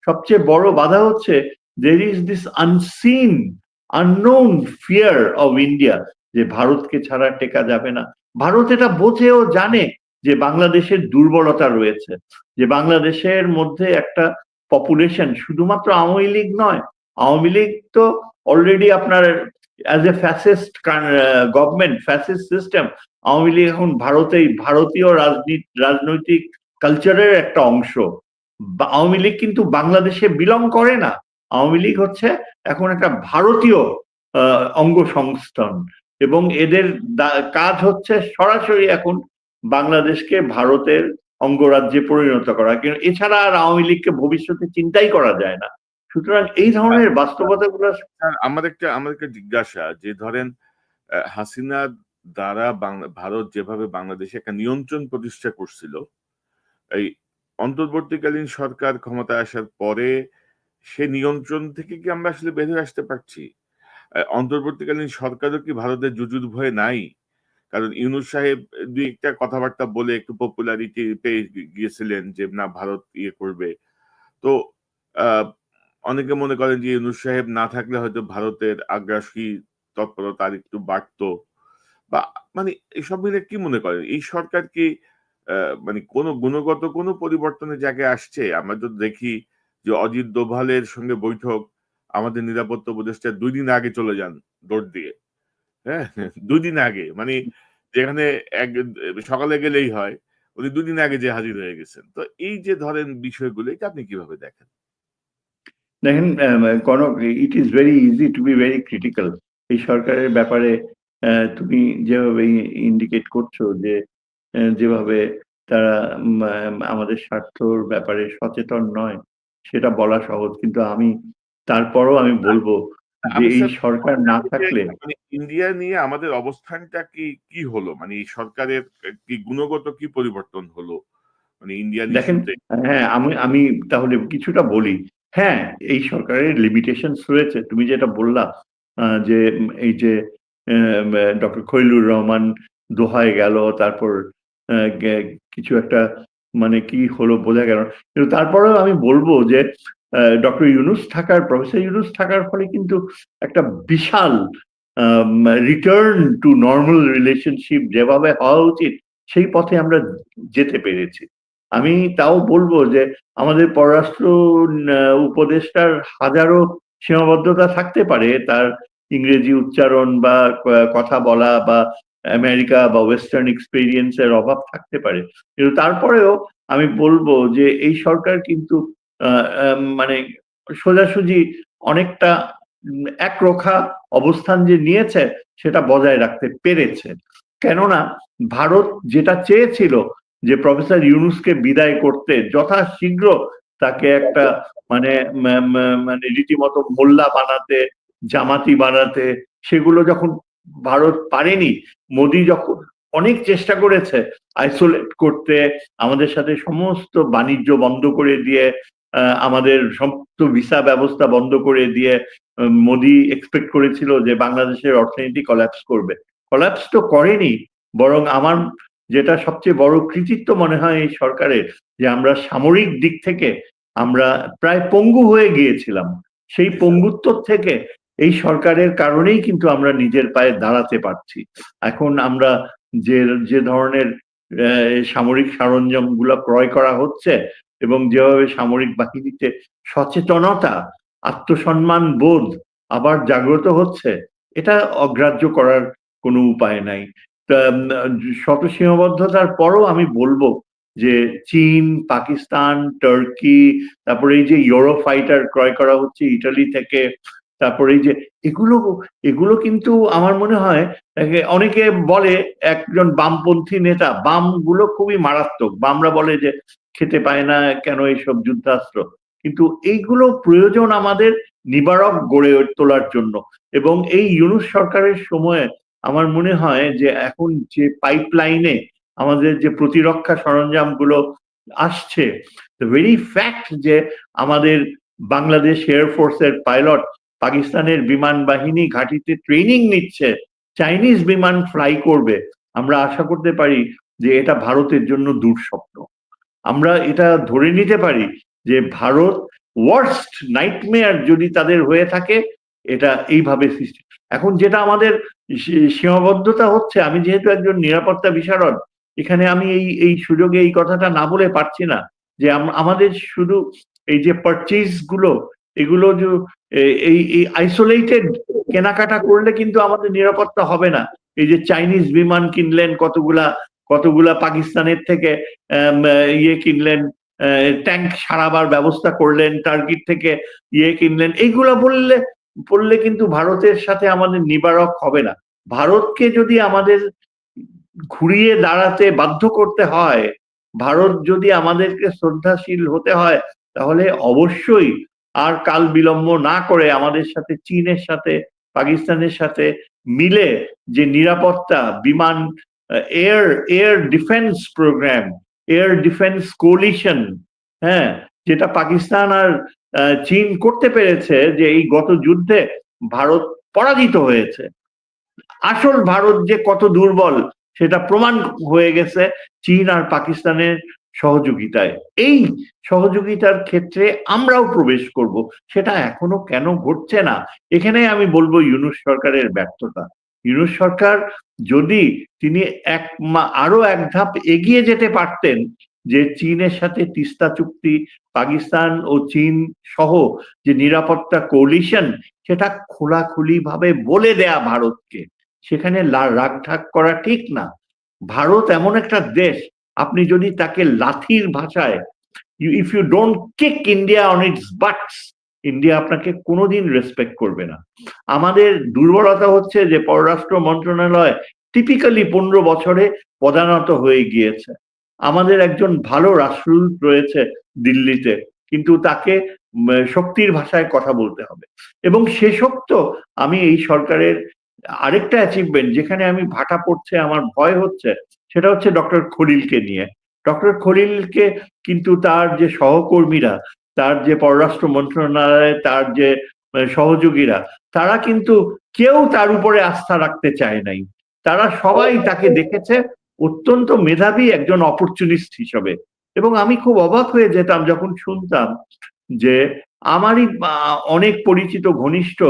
সবচেয়ে বড় বাধা হচ্ছে there is this unseen, unknown fear of India, যে ভারতকে ছাড়া টেকা যাবে না। ভারত এটা বোঝেও জানে যে বাংলাদেশের দুর্বলতা রয়েছে, যে বাংলাদেশের মধ্যে একটা পপুলেশন, শুধুমাত্র আওয়ামী লীগ নয়, আওয়ামী লীগ তো অলরেডি আপনার as a fascist government, fascist system, Awami League এখন ভারতীয় রাজনৈতিক কালচারের একটা অংশ। আওয়ামী লীগ কিন্তু বাংলাদেশে বিলং করে না। আওয়ামী লীগ হচ্ছে এখন একটা ভারতীয় অঙ্গ সংস্থান, এবং এদের কাজ হচ্ছে সরাসরি এখন বাংলাদেশকে ভারতের অঙ্গরাজ্যে পরিণত করা, কিন্তু এছাড়া আর আওয়ামী লীগকে ভবিষ্যতে চিন্তাই করা যায় না। সুতরাং এই ধরনের বাস্তবতাগুলো। আমার একটা জিজ্ঞাসা, যে ধরেন হাসিনা দ্বারা ভারত যেভাবে বাংলাদেশে একটা নিয়ন্ত্রণ প্রতিষ্ঠা করছিল, এই অন্তর্বর্তীকালীন সরকার ক্ষমতায় আসার পরে সে নিয়ন্ত্রণ থেকে কি আমরা আসলে বের হয়ে আসতে পারছি? অন্তর্বর্তীকালীন সরকারও কি ভারতের জুজুর ভয়ে নাই? কারণ ইউনূস সাহেব দুই একটা কথাবার্তা বলে একটু পপুলারিটি পেয়ে গিয়েছিলেন যে না ভারত ইয়ে করবে। তো অনেকে মনে করেন যে ইউনূস সাহেব না থাকলে হয়তো ভারতের আগ্রাসী তৎপরতা আর একটু বাড়তো, বা মানে এসব মিলে কি মনে করেন এই সরকার কি মানে কোনো গুণগত কোনো পরিবর্তনের জায়গায় আসছে? আমরা তো দেখি যে অজিত দোভালের সঙ্গে বৈঠক, আমাদের নিরাপত্তা উপদেষ্টা 2 দিন আগে চলে যান দৌড় দিয়ে। হ্যাঁ? 2 দিন আগে মানে যেখানে সকালে গেলেই হয়, উনি 2 দিন আগে যেয়ে হাজির হয়ে গেছেন। তো এই যে ধরেন বিষয়গুলো এটা আপনি কিভাবে দেখেন? দেখেন, Kanak, it is very easy to be very critical. এই সরকারের ব্যাপারে তুমি যেভাবে ইন্ডিকেট করছো যে যেভাবে তারা আমাদের স্বার্থর ব্যাপারে সচেতন নয়, সেটা বলা সহজ, কিন্তু তারপরও আমি বলবো যে আমি এই স্যার সরকার না থাকলে। মানে ইন্ডিয়া নিয়ে আমাদের অবস্থানটা কি হলো? মানে এই সরকারের কি গুণগত কি পরিবর্তন হলো? মানে ইন্ডিয়ান দেখেন, ইস্যুতে? হ্যাঁ, আমি আমি তাহলে কিছুটা বলি। হ্যাঁ, এই সরকারের লিমিটেশনস রয়েছে। তুমি যেটা বললা, যে এই যে ডক্টর খলিলুর রহমান দোহায় গেল, তারপর কিছু একটা মানে কি হলো বোঝা গেল না। কিন্তু তারপরেও আমি বলবো যে প্রফেসর ইউনূস থাকার ফলে কিন্তু একটা বিশাল রিটার্ন টু নর্মাল রিলেশনশিপ যেভাবে হওয়া উচিত সেই পথে আমরা যেতে পেরেছি। আমি তাও বলবো যে আমাদের পররাষ্ট্র উপদেষ্টার হাজারো সীমাবদ্ধতা থাকতে পারে, তার ইংরেজি উচ্চারণ বা কথা বলা বা আমেরিকা বা ওয়েস্টার্ন এক্সপেরিয়েন্স এর অভাব থাকতে পারে, কিন্তু তারপরেও আমি বলবো যে এই সরকার কিন্তু মানে সোজাসুজি অনেকটা একরোখা অবস্থান যে নিয়েছে সেটা বজায় রাখতে পেরেছে। কেননা ভারত যেটা চেয়েছিল যে প্রফেসর ইউনূসকে বিদায় করতে যথাশীঘ্র তাকে একটা মানে মানে রীতিমতো মোল্লা বানাতে, জামাতি বানাতে, সেগুলো যখন ভারত পারেনি, মোদী যখন অনেক চেষ্টা করেছে আইসোলেট করতে, আমাদের সাথে সমস্ত বাণিজ্য বন্ধ করে দিয়ে, আমাদের সমস্ত ভিসা ব্যবস্থা বন্ধ করে দিয়ে, মোদী এক্সপেক্ট করেছিল যে বাংলাদেশের অর্থনীতি কলাপস করবে। কলাপস তো করেনি, বরং আমার যেটা সবচেয়ে বড় কৃতিত্ব মনে হয় এই সরকারের, যে আমরা সামরিক দিক থেকে আমরা প্রায় পঙ্গু হয়ে গিয়েছিলাম। সেই পঙ্গুত্ব থেকে এই সরকারের কারণেই কিন্তু আমরা নিজের পায়ে দাঁড়াতে পারছি। এখন আমরা যে যে ধরনের সামরিক সরঞ্জাম গুলো ক্রয় করা হচ্ছে এবং যেভাবে সামরিক বাহিনীতে সচেতনতা, আত্মসম্মান বোধ আবার জাগ্রত হচ্ছে, এটা অগ্রাহ্য করার কোনো উপায় নাই। শত সীমাবদ্ধতার পরও আমি বলবো যে চীন, পাকিস্তান, টার্কি, তারপরে এই যে ইউরো ফাইটার ক্রয় করা হচ্ছে ইটালি থেকে, তারপরে এই যে এগুলো এগুলো কিন্তু আমার মনে হয়, অনেকে বলে, একজন বামপন্থী নেতা, বাম গুলো খুবই মারাত্মক, বামরা বলে যে খেতে পায় না কেন এইসব যুদ্ধাস্ত্র, কিন্তু এইগুলো প্রয়োজন আমাদের নিবারক গড়ে তোলার জন্য। এবং এই ইউনূস সরকারের সময়ে আমার মনে হয় যে এখন যে পাইপলাইনে আমাদের যে প্রতিরক্ষা সরঞ্জাম গুলো আসছে, দ্য ভেরি ফ্যাক্ট যে আমাদের বাংলাদেশ এয়ারফোর্সের পাইলট পাকিস্তানের বিমান বাহিনী ঘাঁটিতে ট্রেনিং নিচ্ছে, চাইনিজ বিমান ফ্লাই করবে, আমরা আশা করতে পারি যে এটা ভারতের জন্য দুঃস্বপ্ন। আমরা এটা ধরে নিতে পারি যে ভারত ওয়ার্স্ট নাইটমেয়ার যদি তাদের হয়ে থাকে, এটা এইভাবে সৃষ্টি। এখন যেটা আমাদের সীমাবদ্ধতা হচ্ছে, আমি যেহেতু একজন নিরাপত্তা বিশারদ, এখানে আমি এই সুযোগে এই কথাটা না বলে পারছি না যে আমাদের শুধু এই যে পারচেজ গুলো, এগুলো যে এই আইসোলেটেড কেনাকাটা করলে কিন্তু আমাদের নিরাপত্তা হবে না। এই যে চাইনিজ বিমান কিনলেন কতগুলা, কতগুলা পাকিস্তানের থেকে ইয়ে কিনলেন, ট্যাঙ্ক সারাবার ব্যবস্থা করলেন, টার্কির থেকে ইয়ে কিনলেন, এইগুলা বললে কিন্তু ভারতের সাথে আমাদের নিবারক হবে না। ভারতকে যদি আমাদের ঘুরিয়ে দাঁড়াতে বাধ্য করতে হয়, ভারত যদি আমাদেরকে শ্রদ্ধাশীল হতে হয়, তাহলে অবশ্যই আর কাল বিলম্ব না করে আমাদের সাথে চীনের সাথে, পাকিস্তানের সাথে মিলে যে নিরাপত্তা বিমান, air defence programme, air defence coalition, হ্যাঁ, যেটা পাকিস্তান আর চীন করতে পেরেছে, যে এই গত যুদ্ধে ভারত পরাজিত হয়েছে। আসল ভারত যে কত দুর্বল সেটা প্রমাণ হয়ে গেছে চীন আর পাকিস্তানের সহযোগিতায়। এই সহযোগিতার ক্ষেত্রে আমরাও প্রবেশ করব, সেটা এখনো কেন ঘটছে না? এখানে আমি বলবো ইউনূস সরকারের ব্যর্থতা। ইউনূস সরকার যদি তিনি আরো এক ধাপ এগিয়ে যেতে পারতেন, যে চীনের সাথে তিস্তা চুক্তি, পাকিস্তান ও চীন সহ যে নিরাপত্তা কোলিশন, সেটা খোলাখুলি ভাবে বলে দেয়া ভারতকে, সেখানে রাগঢাক করা ঠিক না। ভারত এমন একটা দেশ, আপনি যদি তাকে লাঠির ভাষায়, if you don't kick India on its butts, India আপনাকে কোনোদিন রেসপেক্ট করবে না। আমাদের দুর্বলতা হচ্ছে যে পররাষ্ট্র মন্ত্রণালয় টিপিক্যালি 15 বছরে পদানত হয়ে গিয়েছে। আমাদের একজন ভালো রাষ্ট্রদূত রয়েছে দিল্লিতে, কিন্তু তাকে শক্তির ভাষায় কথা বলতে হবে। এবং শেষোক্ত আমি এই সরকারের আরেকটা অ্যাচিভমেন্ট যেখানে আমি ভাটা পড়ছে, আমার ভয় হচ্ছে, সেটা হচ্ছে ডক্টর খলিলকে নিয়ে। ডক্টর খলিলকে কিন্তু তার যে সহকর্মীরা, তার যে পররাষ্ট্র মন্ত্রণালয়ে তার যে সহযোগীরা, তারা কিন্তু কেউ তার উপরে আস্থা রাখতে চায় নাই। তারা সবাই তাকে দেখেছে অত্যন্ত মেধাবী একজন অপরচুনিস্ট হিসেবে। এবং আমি খুব অবাক হয়ে যেতাম যখন শুনতাম যে আমারই অনেক পরিচিত ঘনিষ্ঠ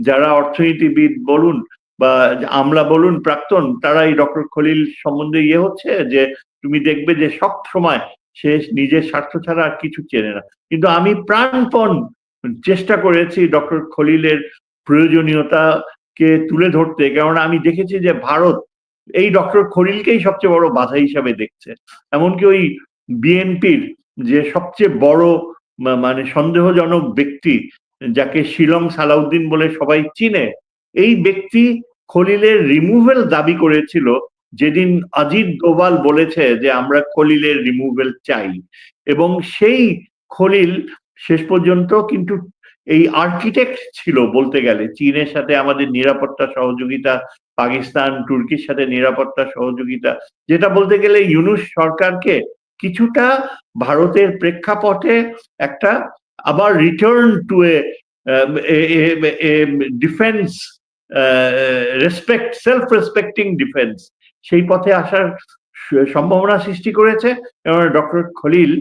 যারা অর্থনীতিবিদ বলুন বা আমলা বলুন প্রাক্তন, তারা এই ডক্টর খলিল সম্বন্ধে হচ্ছে যে তুমি দেখবে যে সব সময় সে নিজের স্বার্থ ছাড়া আর কিছু চেনে না। কিন্তু আমি প্রাণপণ চেষ্টা করেছি ডক্টর খলিলের প্রয়োজনীয়তাকে তুলে ধরতে, কারণ আমি দেখেছি যে ভারত এই ডক্টর খলিলকেই সবচেয়ে বড় বাধা হিসাবে দেখছে। এমনকি ওই বিএনপির যে সবচেয়ে বড় মানে সন্দেহজনক ব্যক্তি, যাকে শিলং সালাউদ্দিন বলে সবাই চিনে, এই ব্যক্তি খলিলের রিমুভাল দাবি করেছিল যেদিন অজিত দোভাল বলেছে যে আমরা খলিলের রিমুভাল চাই। এবং সেই খলিল শেষ পর্যন্ত কিন্তু এই আর্কিটেক্ট ছিল বলতে গেলে। চীনের সাথে আমাদের নিরাপত্তা সহযোগিতা, পাকিস্তান তুর্কির সাথে নিরাপত্তা সহযোগিতা, যেটা বলতে গেলে ইউনূস সরকারকে কিছুটা ভারতের প্রেক্ষাপটে একটা আবার return to A defence respect, self respecting defence, সেই পথে আসার সম্ভাবনা সৃষ্টি করেছে। এবং ডক্টর খলিল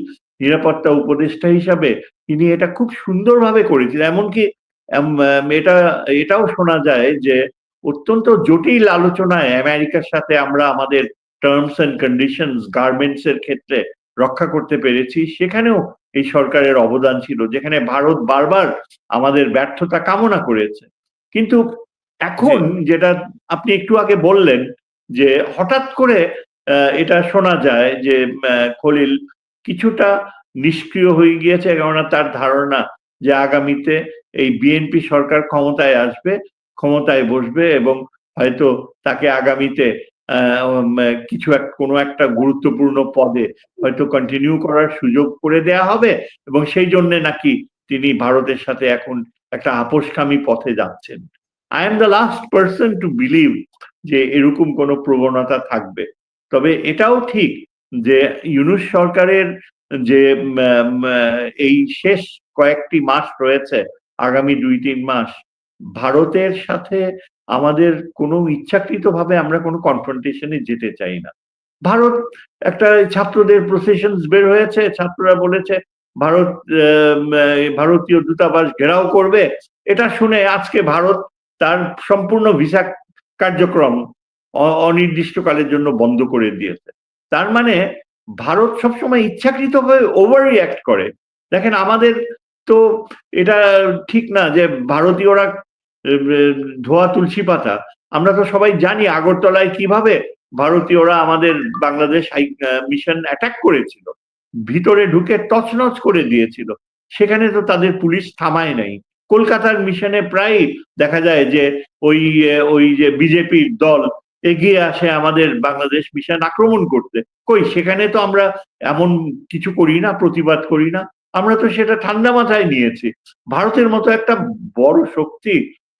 নিরাপত্তা উপদেষ্টা হিসাবে তিনি এটা খুব সুন্দরভাবে করেছিলেন। এমনকি এটাও শোনা যায় যে অত্যন্ত জটিল আলোচনায় আমেরিকার সাথে আমরা আমাদের টার্মস এন্ড কন্ডিশনস গার্মেন্টস এর ক্ষেত্রে রক্ষা করতে পেরেছি, সেখানেও এই সরকারের অবদান ছিল, যেখানে ভারত বারবার আমাদের ব্যর্থতা কামনা করেছে। কিন্তু এখন যেটা আপনি একটু আগে বললেন যে হঠাৎ করে এটা শোনা যায় যে খলিল কিছুটা নিষ্ক্রিয় হয়ে গিয়েছে, কেননা তার ধারণা যে আগামীতে এই বিএনপি সরকার ক্ষমতায় আসবে, ক্ষমতায় বসবে এবং হয়তো তাকে আগামীতে কোনো একটা গুরুত্বপূর্ণ পদে হয়তো কন্টিনিউ করার সুযোগ করে দেয়া হবে, এবং সেই জন্য নাকি তিনি ভারতের সাথে এখন একটা আপোষকামী পথে যাচ্ছেন। I am the last person to believe যে এরকম কোনো প্রবণতা থাকবে। তবে এটাও ঠিক যে ইউনূস সরকারের যে এই শেষ কয়েকটি মাস রয়েছে, আগামী 2-3 মাস, ভারতের সাথে আমাদের কোনো ইচ্ছাকৃতভাবে আমরা কোনো কনফ্রন্টেশনে যেতে চাই না। ভারত একটা ছাত্রদের প্রসেশনস বের হয়েছে, ছাত্ররা বলেছে ভারত ভারতীয় দূতাবাস ঘেরাও করবে। এটা শুনে আজকে ভারত তার সম্পূর্ণ ভিসা কার্যক্রম অনির্দিষ্টকালের জন্য বন্ধ করে দিয়েছে। তার মানে ভারত সবসময় ইচ্ছাকৃতভাবে ওভার রিঅ্যাক্ট করে। দেখেন আমাদের তো এটা ঠিক না যে ভারতীয়রা ধোয়া তুলসী পাতা। আমরা তো সবাই জানি আগরতলায় কিভাবে ভারতীয়রা আমাদের বাংলাদেশ মিশন অ্যাটাক করেছিল, ভিতরে ঢুকে তছনছ করে দিয়েছিল। সেখানে তো তাদের পুলিশ থামায় নাই। কলকাতার মিশনে প্রায় দেখা যায় যে ওই যে বিজেপির দল এগিয়ে আসে আমাদের বাংলাদেশ মিশন আক্রমণ করতে। কই সেখানে তো আমরা এমন কিছু করি না, প্রতিবাদ করি না, আমরা তো সেটা ঠান্ডা মাথায় নিয়েছি। ভারতের মতো একটা বড় শক্তি,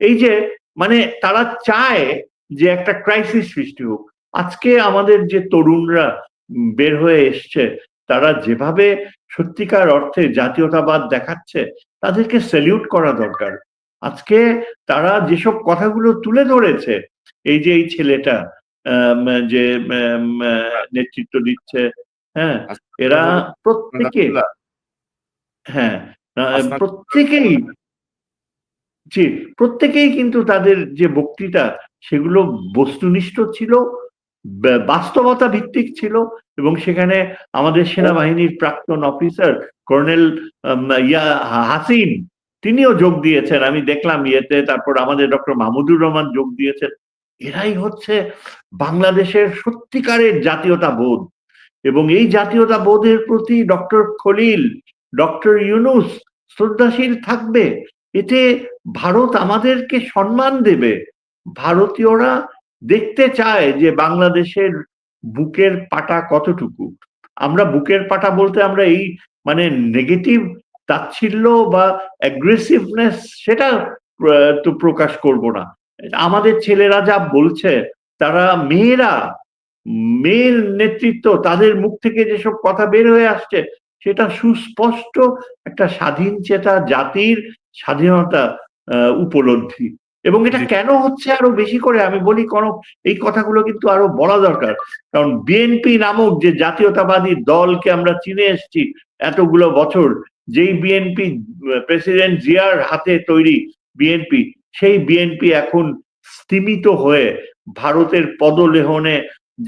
এই যে মানে তারা চায় যে একটা ক্রাইসিস সৃষ্টি হোক। আজকে আমাদের যে তরুণরা বের হয়ে এসছে, তারা যেভাবে সত্যিকার অর্থে জাতীয়তাবাদ দেখাচ্ছে, তাদেরকে স্যালিউট করা দরকার। আজকে তারা যেসব কথাগুলো তুলে ধরেছে, এই যে এই ছেলেটা যে নেতৃত্ব দিচ্ছে, হ্যাঁ, এরা প্রত্যেকে, হ্যাঁ, প্রত্যেকেই, জি, প্রত্যেকেই কিন্তু তাদের যে বক্তৃতা সেগুলো বস্তুনিষ্ঠ ছিল, বাস্তবতা ভিত্তিক ছিল, এবং সেখানে আমাদের সেনাবাহিনীর প্রাক্তন অফিসার কর্নেল হাসিন তিনিও যোগ দিয়েছেন, আমি দেখলাম ইয়েতে। তারপর আমাদের ডক্টর মাহমুদুর রহমান যোগ দিয়েছেন। এরাই হচ্ছে বাংলাদেশের সত্যিকারের জাতীয়তা বোধ। এবং এই জাতীয়তা বোধের প্রতি ডক্টর খলিল, ডক্টর ইউনূস শ্রদ্ধাশীল থাকবে। এতে ভারত আমাদেরকে সম্মান দেবে। ভারতীয়রা দেখতে চায় যে বাংলাদেশের বুকের পাটা কতটুকু। আমরা বুকের পাটা বলতে আমরা এই মানে নেগেটিভ তাচ্ছিল্য বা অ্যাগ্রেসিভনেস সেটা তো প্রকাশ করব না। আমাদের ছেলেরা যা বলছে, তারা মেয়ের নেতৃত্ব, তাদের মুখ থেকে যেসব কথা বের হয়ে আসছে, সেটা সুস্পষ্ট একটা স্বাধীন চেতা জাতির স্বাধীনতা উপলব্ধি। এবং এটা কেন হচ্ছে আরো বেশি করে আমি বলি, কনক, এই কথাগুলো কিন্তু আরো বলা দরকার। কারণ বিএনপি নামক যে জাতীয়তাবাদী দলকে আমরা চিনে এসেছি এতগুলো বছর, যেই বিএনপি প্রেসিডেন্ট জিয়ার হাতে তৈরি বিএনপি, সেই বিএনপি এখন স্তিমিত হয়ে ভারতের পদলেহনে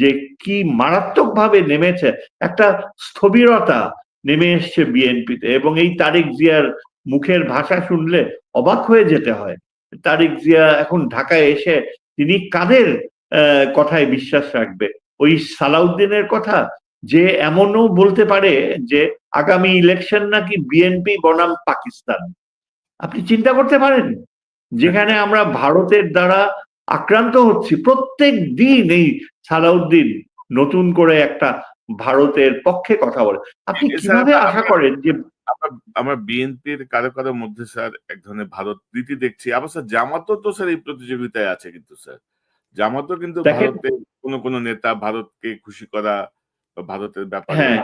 যে কি মারাত্মকভাবে নেমেছে, একটা স্থবিরতা নেমে এসছে বিএনপিতে। এবং এই তারেক জিয়ার মুখের ভাষা শুনলে অবাক হয়ে যেতে হয়। তারেক জিয়া এখন ঢাকায় এসে তিনি কাদের কথায় বিশ্বাস রাখবে? ওই সালাউদ্দিনের কথা, যে এমনও বলতে পারে যে আগামী ইলেকশন নাকি বিএনপি বনাম পাকিস্তান। আপনি চিন্তা করতে পারেন, যেখানে আমরা ভারতের দ্বারা আক্রান্ত হচ্ছি প্রত্যেক দিন। এই সালাউদ্দিন নতুন করে একটা ভারতের পক্ষে কথা বলে। আপনি কিভাবে আশা করেন যে আমরা বিএনপির কারো কারো মধ্যে স্যার এক ধরনের ভারত প্রীতি দেখছি। আবার স্যার জামাতও তো স্যার এই প্রতিযোগিতায় আছে, কিন্তু স্যার জামাতও কিন্তু ভারতের কোন নেতা ভারতকে খুশি করা বা ভারতের ব্যাপারে, হ্যাঁ,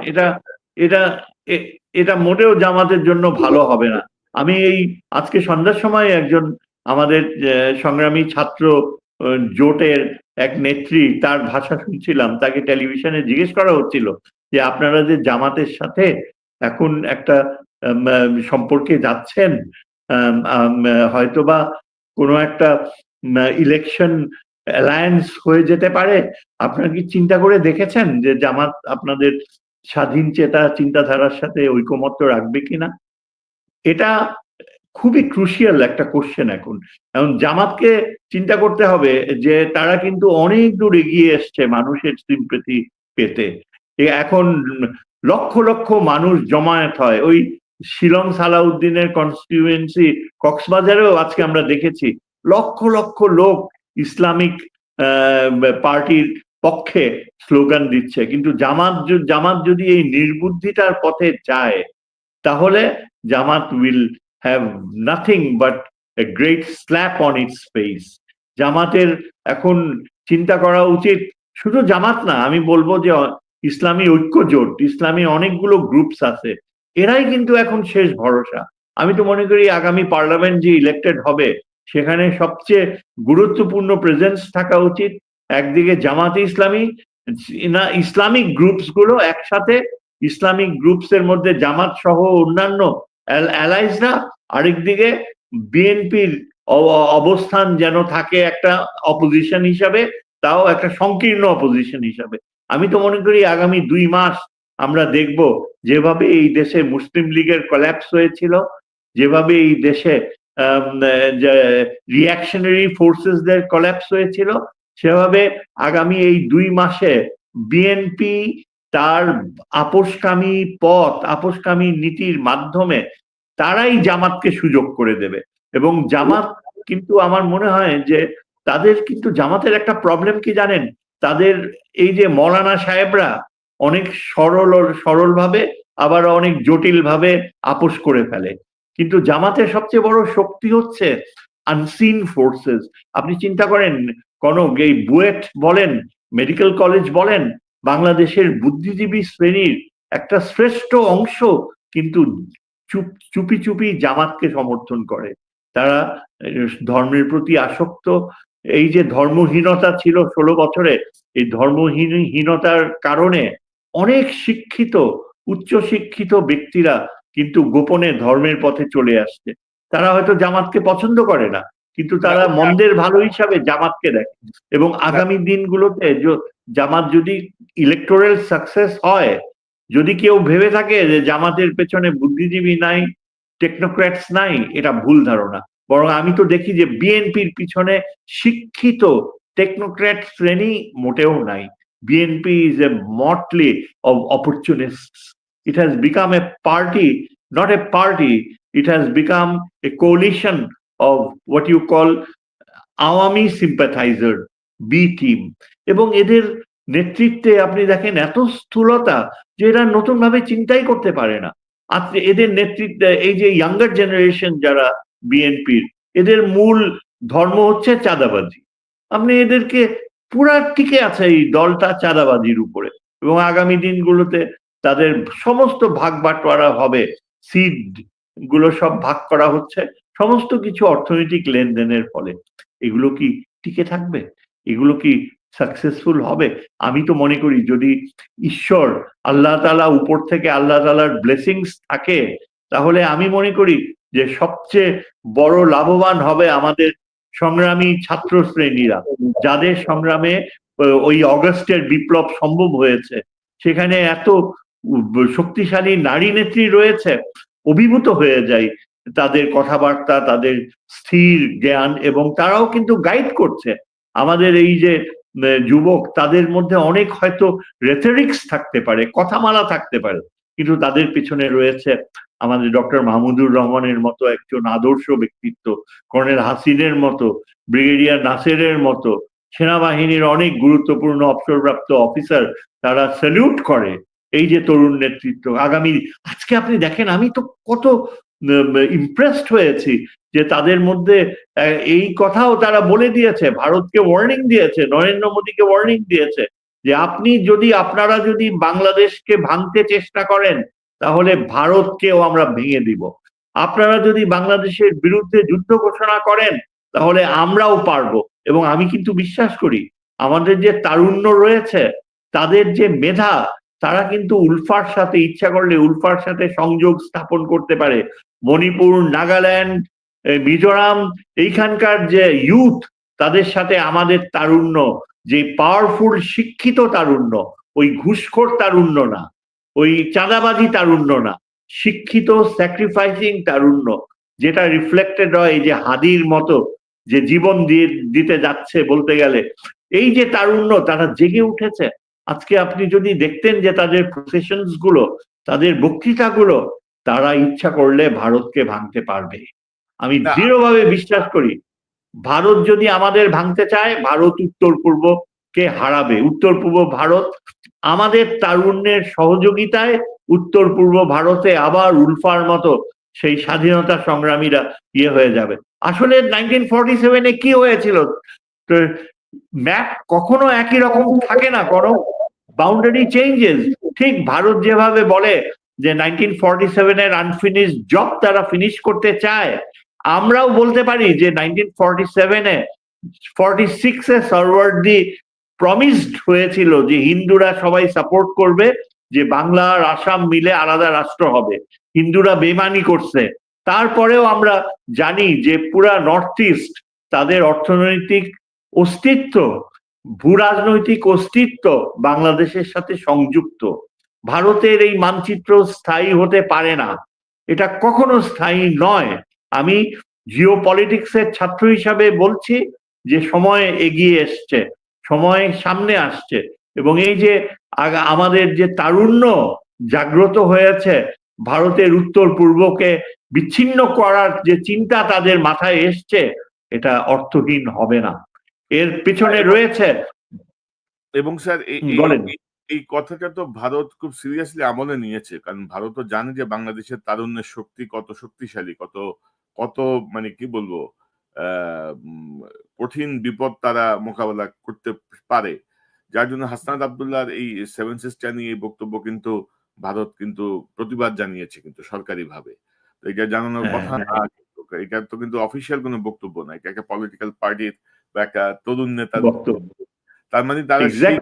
এটা মোটেও জামাতের জন্য ভালো হবে না। আমি এই আজকে সন্ধ্যার সময় একজন আমাদের সংগ্রামী ছাত্র জোটের এক নেত্রী, তার ভাষা শুনছিলাম। তাকে টেলিভিশনে জিজ্ঞেস করা হচ্ছিল যে আপনারা যে জামাতের সাথে এখন একটা সম্পর্কে যাচ্ছেন, হয়তোবা কোনো একটা ইলেকশন অ্যালায়েন্স হয়ে যেতে পারে, আপনারা কি চিন্তা করে দেখেছেন যে জামাত আপনাদের স্বাধীন চেতা চিন্তাধারার সাথে ঐকমত্য রাখবে কিনা? এটা খুবই ক্রুশিয়াল একটা কোশ্চেন এখন। জামাতকে চিন্তা করতে হবে যে তারা কিন্তু অনেক দূর এগিয়ে এসছে মানুষের সিম্পেথি পেতে। এখন লক্ষ লক্ষ মানুষ জমায়েত হয়। ওই শিলং সালাউদ্দিনের কনস্টিটিউয়েন্সি কক্সবাজারেও আজকে আমরা দেখেছি লক্ষ লক্ষ লোক ইসলামিক পার্টির পক্ষে স্লোগান দিচ্ছে। কিন্তু জামাত যদি এই নির্বুদ্ধিতার পথে যায়, তাহলে Jamaat will have nothing but a great slap on its face. জামাতের এখন চিন্তা করা উচিত, শুধু জামাত না, আমি বলবো যে ইসলামী ঐক্য জোট, ইসলামী অনেকগুলো গ্রুপস আছে, এরাই কিন্তু এখন শেষ ভরসা। আমি তো মনে করি আগামী পার্লামেন্ট যে ইলেক্টেড হবে, সেখানে সবচেয়ে গুরুত্বপূর্ণ প্রেজেন্স থাকা উচিত একদিকে জামাতে ইসলামী, না ইসলামিক গ্রুপস গুলো একসাথে, ইসলামিক গ্রুপস এর মধ্যে জামাত সহ অন্যান্য অ্যালাইজরা, আরেকদিকে বিএনপির অবস্থান যেন থাকে একটা অপোজিশন হিসাবে, তাও একটা সংকীর্ণ অপোজিশন হিসাবে। আমি তো মনে করি আগামী 2 মাস আমরা দেখব যেভাবে এই দেশে মুসলিম লীগের কল্যাপস হয়েছিল, যেভাবে এই দেশে রিঅ্যাকশনারি ফোর্সেসদের কল্যাপস হয়েছিল, সেভাবে আগামী এই 2 মাসে বিএনপি তার আপোষকামী আপোষকামী নীতির মাধ্যমে তারাই জামাতকে সুযোগ করে দেবে। এবং জামাত কিন্তু আমার মনে হয় যে তাদের কিন্তু জামাতের একটা প্রবলেম কি জানেন, তাদের এই যে মৌলানা সাহেবরা অনেক সরলভাবে আবার অনেক জটিলভাবে আপোষ করে ফেলে। কিন্তু জামাতের সবচেয়ে বড় শক্তি হচ্ছে আনসিন ফোর্সেস। আপনি চিন্তা করেন, এই বুয়েট বলেন, মেডিকেল কলেজ বলেন, বাংলাদেশের বুদ্ধিজীবী শ্রেণীর একটা শ্রেষ্ঠ অংশ কিন্তু চুপি চুপি জামাতকে সমর্থন করে। তারা ধর্মের প্রতি আসক্ত। এই যে ধর্মহীনতা ছিল 16 বছরে, এই ধর্মহীনতার কারণে অনেক শিক্ষিত, উচ্চ শিক্ষিত ব্যক্তিরা কিন্তু গোপনে ধর্মের পথে চলে আসছে। তারা হয়তো জামাতকে পছন্দ করে না, কিন্তু তারা মন্দের ভালো হিসাবে জামাতকে দেখে। এবং আগামী দিনগুলোতে জামাত যদি ইলেকটোরাল সাকসেস হয়, যদি কেউ ভেবে থাকে যে জামাতের পেছনে বুদ্ধিজীবী নাই, টেকনোক্র্যাটস নাই, এটা ভুল ধারণা। বরং আমি তো দেখি যে বিএনপির পিছনে শিক্ষিত টেকনোক্র্যাট শ্রেণী মোটেও নাই। BNP is a motley of opportunists. It has become a party, not a party, it has become a coalition of what you call Awami sympathiser, B team. এবং এদের নেতৃত্বে আপনি দেখেন এত স্থূলতা যে এরা নতুন ভাবে চিন্তাই করতে পারে না। আজকে এদের নেতৃত্বে এই যে ইয়াঙ্গার জেনারেশন যারা বিএনপির, এদের মূল ধর্ম হচ্ছে চাঁদাবাজি। আপনি এদেরকে পুরা টিকে আছে এই দলটা চাঁদাবাজির উপরে, এবং আগামী দিনগুলোতে তাদের সমস্ত ভাগ বাটোয়ারা হবে, সিড গুলো সব ভাগ করা হচ্ছে সমস্ত কিছু অর্থনৈতিক লেনদেনের ফলে। এগুলো কি টিকে থাকবে? এগুলো কি সাকসেসফুল হবে? আমি তো মনে করি যদি ঈশ্বর আল্লাহ তাআলা উপর থেকে আল্লাহ তাআলার ব্লেসিংস থাকে, তাহলে আমি মনে করি যে সবচেয়ে বড় লাভবান হবে আমাদের সংগ্রামী ছাত্র শ্রেণীরা, যাদের সংগ্রামে ওই অগস্টের বিপ্লব সম্ভব হয়েছে। সেখানে এত শক্তিশালী নারী নেত্রী রয়েছে, অভিভূত হয়ে যায় তাদের কথাবার্তা, তাদের স্থির জ্ঞান, এবং তারাও কিন্তু গাইড করছে আমাদের এই যে যুবক, তাদের মধ্যে অনেক হয়তো রেথরিক্স থাকতে পারে, কথামালা থাকতে পারে, কিন্তু তাদের পিছনে রয়েছে আমাদের ডক্টর মাহমুদুর রহমানের মতো একজন আদর্শ ব্যক্তিত্ব, কর্নেল হাসিনের মতো, ব্রিগেডিয়ার নাসেরের মতো সেনাবাহিনীর অনেক গুরুত্বপূর্ণ অবসরপ্রাপ্ত অফিসার, তারা স্যালিউট করে এই যে তরুণ নেতৃত্ব আগামী। আজকে আপনি দেখেন, আমি তো কত ইমপ্রেসড হয়েছি যে তাদের মধ্যে এই কথাও তারা বলে দিয়েছে, ভারতকে ওয়ার্নিং দিয়েছে, নরেন্দ্র মোদীকে ওয়ার্নিং দিয়েছে যে আপনারা যদি বাংলাদেশকে ভাঙতে চেষ্টা করেন, তাহলে ভারতকেও আমরা ভেঙে দিব। আপনারা যদি বাংলাদেশের বিরুদ্ধে যুদ্ধ ঘোষণা করেন, তাহলে আমরাও পারবো। এবং আমি কিন্তু বিশ্বাস করি আমাদের যে তারুণ্য রয়েছে, তাদের যে মেধা, তারা কিন্তু উলফার সাথে, ইচ্ছা করলে উলফার সাথে সংযোগ স্থাপন করতে পারে। মণিপুর, নাগাল্যান্ড, মিজোরাম, এইখানকার যে ইউথ, তাদের সাথে আমাদের তারুণ্য, যে পাওয়ারফুল শিক্ষিত তারুণ্য, ওই ঘুষখোর তারুণ্য না, ওই চাঁদাবাজি তারুণ্য না, শিক্ষিত স্যাক্রিফাইসিং তারুণ্য, যেটা রিফ্লেক্টেড হয় এই যে হাদির মতো যে জীবন দিতে যাচ্ছে বলতে গেলে, এই যে তারুণ্য, তারা জেগে উঠেছে। আজকে আপনি যদি দেখতেন যে তাদের প্রসেশনস গুলো, তাদের বক্তৃতাগুলো, তারা ইচ্ছা করলে ভারতকে ভাঙতে পারবে। আমি না, দৃঢ়ভাবে বিশ্বাস করি ভারত যদি আমাদের ভাঙতে চায়, ভারত উত্তর পূর্বকে হারাবে। উত্তর পূর্ব ভারত আমাদের তারুণ্যের সহযোগিতায় উত্তর পূর্ব ভারতে আবার উলফার মতো সেই স্বাধীনতা সংগ্রামীরা হয়ে যাবে। আসলে 1947-এ কি হয়েছিল? ম্যাপ কখনো একই রকম থাকে না, কারণ বাউন্ডারি চেঞ্জেস। ঠিক ভারত যেভাবে বলে যে 1947-এর আনফিনিশড জব তারা ফিনিশ করতে চায়, আমরাও বলতে পারি যে 1947-এ 46-এ সরওয়ার্দী প্রমিসড হয়েছিল যে হিন্দুরা সবাই সাপোর্ট করবে, যে বাংলা আর আসাম মিলে আলাদা রাষ্ট্র হবে। হিন্দুরা বেমানি করছে। তারপরেও আমরা জানি যে পুরা নর্থ ইস্ট, তাদের অর্থনৈতিক অস্তিত্ব, ভূ রাজনৈতিক অস্তিত্ব বাংলাদেশের সাথে সংযুক্ত। ভারতের এই মানচিত্র স্থায়ী হতে পারে না, এটা কখনো স্থায়ী নয়। আমি জিও পলিটিক্সের ছাত্র হিসাবে বলছি যে সময় এগিয়ে এসছে, সময় সামনে আসছে, এবং এই যে আমাদের যে তারুণ্য জাগ্রত হয়েছে, ভারতের উত্তর পূর্বকে বিচ্ছিন্ন করার যে চিন্তা তাদের মাথায় এসছে, এটা অর্থহীন হবে না। এর পিছনে রয়েছে। এবং স্যার বলেন। এই কথাটা তো ভারত খুব সিরিয়াসলি আমলে নিয়েছে, কারণ ভারতও জানে যে বাংলাদেশের তারুণ্যের শক্তি কত শক্তিশালী, কত কত মানে কি বলবো কঠিন বিপদ তারা মোকাবেলা করতে পারে। যার জন্য হাসনাত আব্দুল্লাহর এই 7 সিস্টার নিয়ে এই বক্তব্য কিন্তু ভারত কিন্তু প্রতিবাদ জানিয়েছে কিন্তু সরকারিভাবে। তো এটা জানানোর কথা না, এটা তো কিন্তু অফিসিয়াল কোনো বক্তব্য না, এটা একটা পলিটিক্যাল পার্টির বা একটা তরুণ নেতার বক্তব্য। তার মানে তারা সেই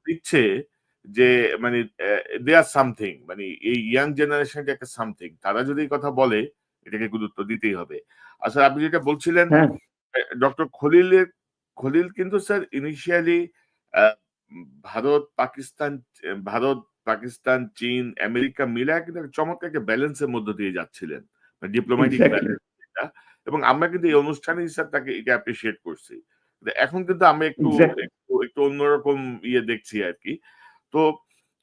দিচ্ছে যে মানে দে আর সামথিং, মানে এই ইয়াং জেনারেশনটা একটা সামথিং, তারা যদি এই কথা বলে এটাকে গুরুত্ব দিতেই হবে। আচ্ছা, আপনি যেটা বলছিলেন ডক্টর খলিল কিন্তু স্যার ইনিশিয়ালি ভারত পাকিস্তান চীন আমেরিকা মিলে কিন্তু একটা চমৎকার একটা ব্যালেন্সের মধ্য দিয়ে যাচ্ছিলেন, ডিপ্লোম্যাটিক এক্স্যাক্টলি। ব্যালেন্স এটা। এবং আমরা কিন্তু এই অনুষ্ঠানে হিসাবে তাকে এটা অ্যাপ্রিসিয়েট করছি। কিন্তু এখন কিন্তু আমরা একটু এক্স্যাক্টলি। একটু একটু অন্যরকম ইয়ে দেখছি আর কি। তো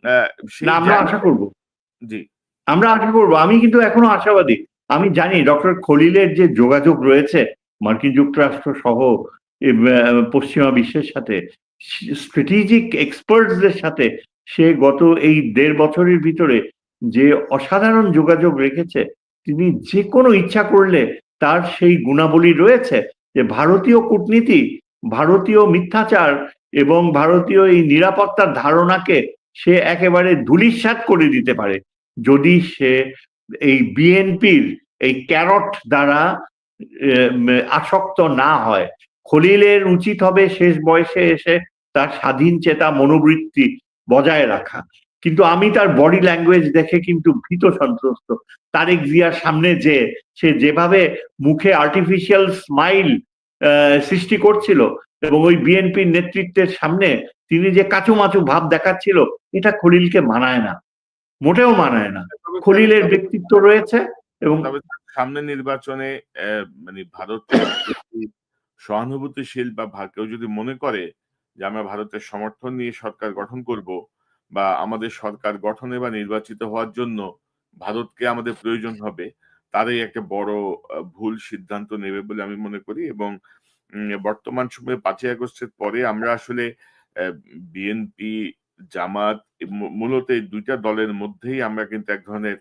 না, সেই আমরা আশা জায়গাটা করব। জি আমরা আশা করব। আমি কিন্তু এখনো আশাবাদী। আমি জানি ডক্টর খলিলের যে যোগাযোগ রয়েছে মার্কিন যুক্তরাষ্ট্র সহ পশ্চিমা বিশ্বের সাথে, স্ট্র্যাটেজিক এক্সপার্টসদের সাথে সে গত এই ১.৫ বছরের ভিতরে যে অসাধারণ যোগাযোগ রেখেছে, তিনি যে কোনো ইচ্ছা করলে তার সেই গুণাবলী রয়েছে যে ভারতীয় কূটনীতি, ভারতীয় মিথ্যাচার এবং ভারতীয় এই নিরাপত্তার ধারণাকে সে একেবারে ধূলিসাৎ করে দিতে পারে যদি সে এই বিএনপির এই ক্যারট দ্বারা আসক্ত না হয়। খলিলের উচিত হবে শেষ বয়সে এসে তার স্বাধীন চেতা মনোবৃত্তি বজায় রাখা। কিন্তু আমি তার বডি ল্যাঙ্গুয়েজ দেখে কিন্তু ভীত সন্ত্রস্ত। তারেক জিয়ার সামনে যে সে যেভাবে মুখে আর্টিফিশিয়াল স্মাইল সৃষ্টি করছিল এবং ওই বিএনপির নেতৃত্বের সামনে তিনি যে কাচুমাচু ভাব দেখাচ্ছিল, এটা খলিলকে মানায় না, মোটেও মানায় না। তবে স্যার খলিলের ব্যক্তিত্ব রয়েছে এবং তবে সামনে নির্বাচনে ভারতের প্রতি সহানুভূতিশীল বা কেউ যদি মনে করে যে আমরা ভারতের সমর্থন নিয়ে সরকার গঠন করব বা আমাদের সরকার গঠনে বা নির্বাচিত হওয়ার জন্য ভারতকে আমাদের প্রয়োজন হবে, তারাই একটা বড় ভুল সিদ্ধান্ত নেবে বলে আমি মনে করি। এবং বর্তমান সময়ে ৫ই আগস্টের পরে আমরা আসলে বিএনপি জামাত মূলত এই দুইটা দলের মধ্যেই আমরা কিন্তু এক ধরনের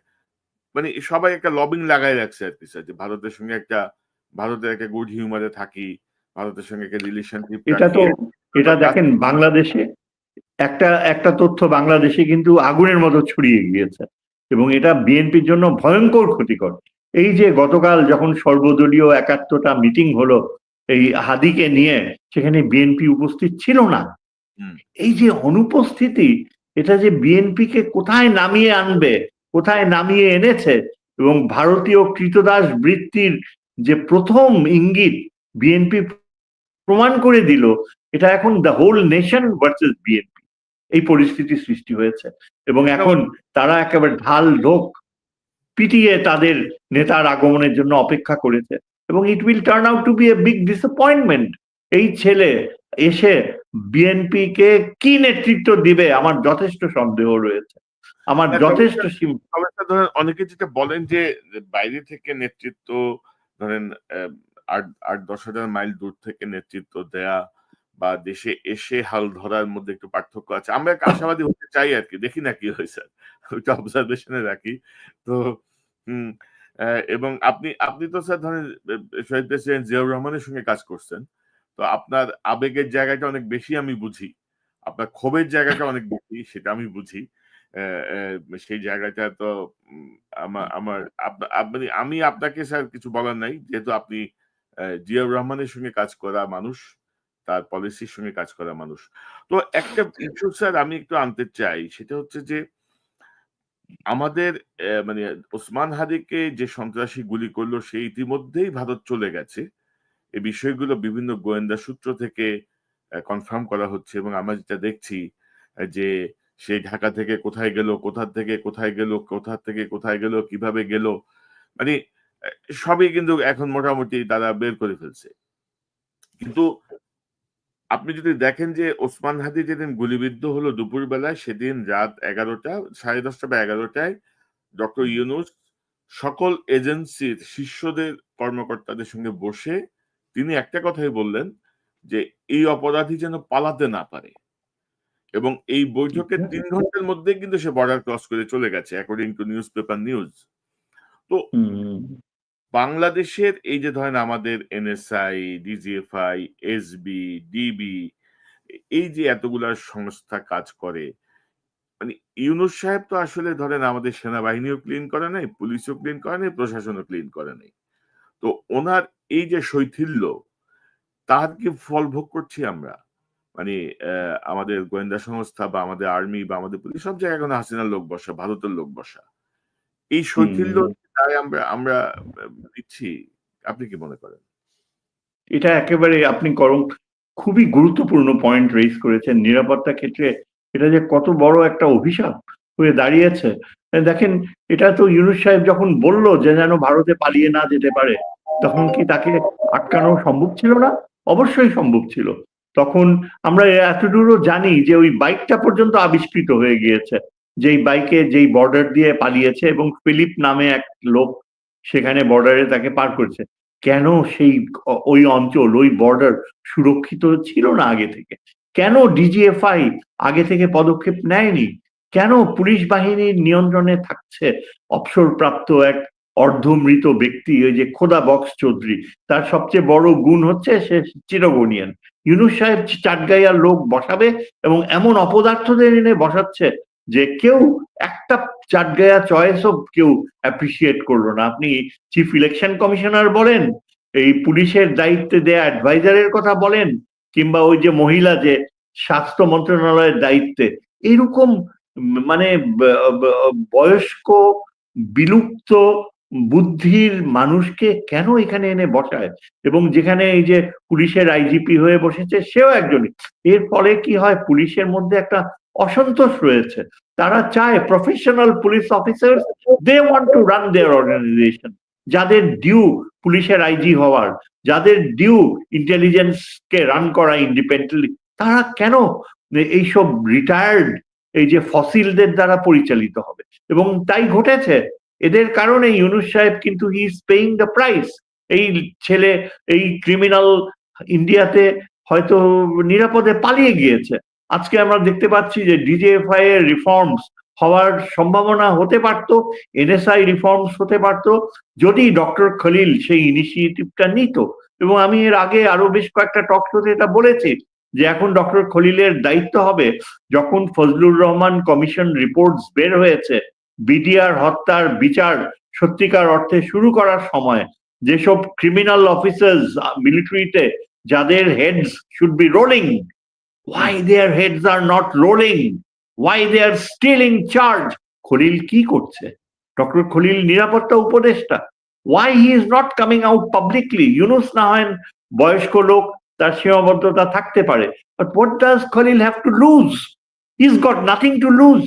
সবাই একটা লবিং লাগাই রাখছে আর কি স্যার, যে ভারতের একটা গুড হিউমারে থাকি, ভারতের সঙ্গে একটা রিলেশনশিপ এটা রাখি। তো, এটা দেখেন বাংলাদেশে একটা একটা তথ্য বাংলাদেশে কিন্তু আগুনের মতো ছড়িয়ে গিয়েছে এবং এটা বিএনপির জন্য ভয়ঙ্কর ক্ষতিকর। এই যে গতকাল যখন সর্বদলীয় ৭১টা মিটিং হলো এই হাদিকে নিয়ে, সেখানে বিএনপি উপস্থিত ছিল না। হুম। এই যে অনুপস্থিতি, এটা যে বিএনপিকে কোথায় নামিয়ে আনবে, কোথায় নামিয়ে এনেছে এবং ভারতীয় কৃতদাস বৃত্তির যে প্রথম ইঙ্গিত বিএনপি প্রমাণ করে দিল, এটা এখন the whole nation versus BNP এই পরিস্থিতি সৃষ্টি হয়েছে এবং এখন তারা একেবারে ঢাল ঢোক পিটিয়ে তাদের নেতার আগমনের জন্য অপেক্ষা করেছে এবং it will turn out to be a big disappointment. এই ছেলে এসে বিএনপি কে কি নেতৃত্ব দিবে আমার যথেষ্ট সন্দেহ রয়েছে, আমার হ্যাঁ, যথেষ্ট তবে স্যার ধরেন অনেকে যেটা বলেন যে বাইরে থেকে নেতৃত্ব ধরেন ৮-১০ হাজার মাইল দূর থেকে নেতৃত্ব দেয়া বা দেশে এসে হাল ধরার মধ্যে একটু পার্থক্য আছে। আমরা একটা আশাবাদী হতে চাই আর কি, দেখি না কি হয় স্যার, ওইটা অবজারভেশনে রাখি। তো হুম, এবং আপনি আপনি তো স্যার ধরেন শহীদ প্রেসিডেন্ট জিয়াউর রহমানের সঙ্গে কাজ করছেন। তো আপনার আবেগের জায়গাটা অনেক বেশি আমি বুঝি, আপনার ক্ষোভের জায়গাটা অনেক বেশি সেটা আমি বুঝি। সেই জায়গাটা তো উম আমার আমি আপনাকে স্যার কিছু বলার নাই। যেহেতু আপনি জিয়াউর রহমানের সঙ্গে কাজ করা মানুষ, তার পলিসির সঙ্গে কাজ করা মানুষ। তো একটা ইস্যু স্যার আমি একটু আনতে চাই, সেটা হচ্ছে যে আমাদের ওসমান হাদিকে যে সন্ত্রাসী গুলি করলো সে ইতিমধ্যেই ভারত চলে গেছে। এই বিষয়গুলো বিভিন্ন গোয়েন্দা সূত্র থেকে কনফার্ম করা হচ্ছে এবং আমরা যেটা দেখছি যে সে ঢাকা থেকে কোথায় গেল, কোথা থেকে কোথায় গেল, কোথা থেকে কোথায় গেল, কিভাবে গেল, মানে আ সবই কিন্তু এখন মোটামুটি তারা বের করে ফেলছে। কিন্তু আপনি যদি দেখেন যে ওসমান হাদি যেদিন গুলিবিদ্ধ হলো দুপুরবেলায়, সেদিন রাত ১১টা ১০:৩০ বা ১১টায় ডক্টর ইউনূস সকল এজেন্সির শীর্ষদের কর্মকর্তাদের সঙ্গে বসে তিনি একটা কথাই বললেন যে এই অপরাধী যেন পালাতে না পারে। এবং এই বৈঠকের ৩ ঘন্টার মধ্যেই কিন্তু সে বর্ডার ক্রস করে চলে গেছে অ্যাকর্ডিং টু নিউজপেপার নিউজ। তো বাংলাদেশের এই যে ধরেন আমাদের এনএসআই, ডিজিএফআই, এসবি, ডিবি, এই যে এতগুলা সংস্থা কাজ করে, মানে ইউনূস সাহেব তো আসলে ধরেন আমাদের সেনাবাহিনীও ক্লিন করে নাই, পুলিশও ক্লিন করে নাই, প্রশাসনও ক্লিন করে নাই। তো ওনার এই যে শৈথিল্য, তার কি ফল ভোগ করছি আমরা? মানে আমাদের গোয়েন্দা সংস্থা বা আমাদের আর্মি বা আমাদের পুলিশ সব জায়গায় এখন হাসিনার লোক বসা, ভারতের লোক বসা। এই শৈথিল্য তাই আমরা আমরা দিচ্ছি। আপনি কি মনে করেন? এটা একেবারে আপনি করুন খুবই গুরুত্বপূর্ণ পয়েন্ট রেজ করেছেন। নিরাপত্তা ক্ষেত্রে এটা যে কত বড় একটা অভিশাপ হয়ে দাঁড়িয়েছে। দেখেন, এটা তো ইউনূস সাহেব যখন বলল যে যেন ভারতে পালিয়ে না যেতে পারে, তখন কি তাকে আটকানো সম্ভব ছিল না? অবশ্যই সম্ভব ছিল। তখন আমরা এতদূরও জানি যে ওই বাইকটা পর্যন্ত আবিষ্কৃত হয়ে গিয়েছে, যেই বাইকে যেই বর্ডার দিয়ে পালিয়েছে, এবং ফিলিপ নামে এক লোক সেখানে বর্ডারে তাকে পার করেছে। কেন সেই ওই অঞ্চল, ওই বর্ডার সুরক্ষিত ছিল না আগে থেকে? কেন ডিজিএফআই আগে থেকে পদক্ষেপ নেয়নি? কেন পুলিশ বাহিনীর নিয়ন্ত্রণে থাকছে অবসরপ্রাপ্ত এক অর্ধমৃত ব্যক্তি, ওই যে খোদা বক্স চৌধুরী? তার সবচেয়ে বড় গুণ হচ্ছে সে চিরগনিয়ান। ইউনূস সাহেব চাটগাইয়ার লোক বসাবে এবং এমন অপদার্থদের এনে বসাচ্ছে যে কেউ একটা চাটগাঁয়া চয়েসও কেউ অ্যাপ্রিসিয়েট করলো না। আপনি চিফ ইলেকশন কমিশনার বলেন, এই পুলিশের দায়িত্বে দেয়া অ্যাডভাইজারের কথা বলেন, কিংবা ওই যে মহিলা যে স্বাস্থ্য মন্ত্রণালয়ের দায়িত্বে, এরকম মানে বয়স্ক বিলুপ্ত বুদ্ধির মানুষকে কেন এখানে এনে বসায়? এবং যেখানে এই যে পুলিশের আইজিপি হয়ে বসেছে সেও একজনই। এর ফলে কি হয়, পুলিশের মধ্যে একটা অসন্তোষ রয়েছে। তারা চায় professional police officer, they want to run their organisation. যাদের ডিউ পুলিশের আইজি হওয়ার, যাদের ডিউ ইন্টেলিজেন্স কে রান করা ইন্ডিপেন্ডেন্টলি, তারা কেন এইসব রিটায়ার্ড এই যে ফসিলদের দ্বারা পরিচালিত হবে? এবং তাই ঘটেছে। এদের কারণে ইউনূস সাহেব কিন্তু he is paying the price. এই ছেলে, এই ক্রিমিনাল ইন্ডিয়াতে হয়তো নিরাপদে পালিয়ে গিয়েছে। আজকে আমরা দেখতে পাচ্ছি যে ডিজিএফআই এর রিফর্মস হওয়ার সম্ভাবনা হতে পারত, এনএসআই রিফর্মস হতে পারত, যদি ডক্টর খলিল সেই ইনিশিয়েটিভটা নিত। এবং আমি এর আগে আরো বেশ কয়েকটা টক শোতে এটা বলেছি যে এখন ডক্টর খলিলের দায়িত্ব হবে, যখন ফজলুর রহমান কমিশন রিপোর্টস বের হয়েছে, বিডিআর হত্যার বিচার সত্যিকার অর্থে শুরু করার সময় যেসব ক্রিমিনাল অফিসার্স মিলিটারিতে যাদের heads should be rolling, why their heads are not rolling, why they are still in charge? Khalil কি করছে? ডক্টর খলিল নিরাপত্তা উপদেষ্টা, why he is not coming out publicly? Yunus না হয় বয়স্ক লোক, তার সীমাবদ্ধতা থাকতে পারে, but what does Khalil have to lose? He's got nothing to lose.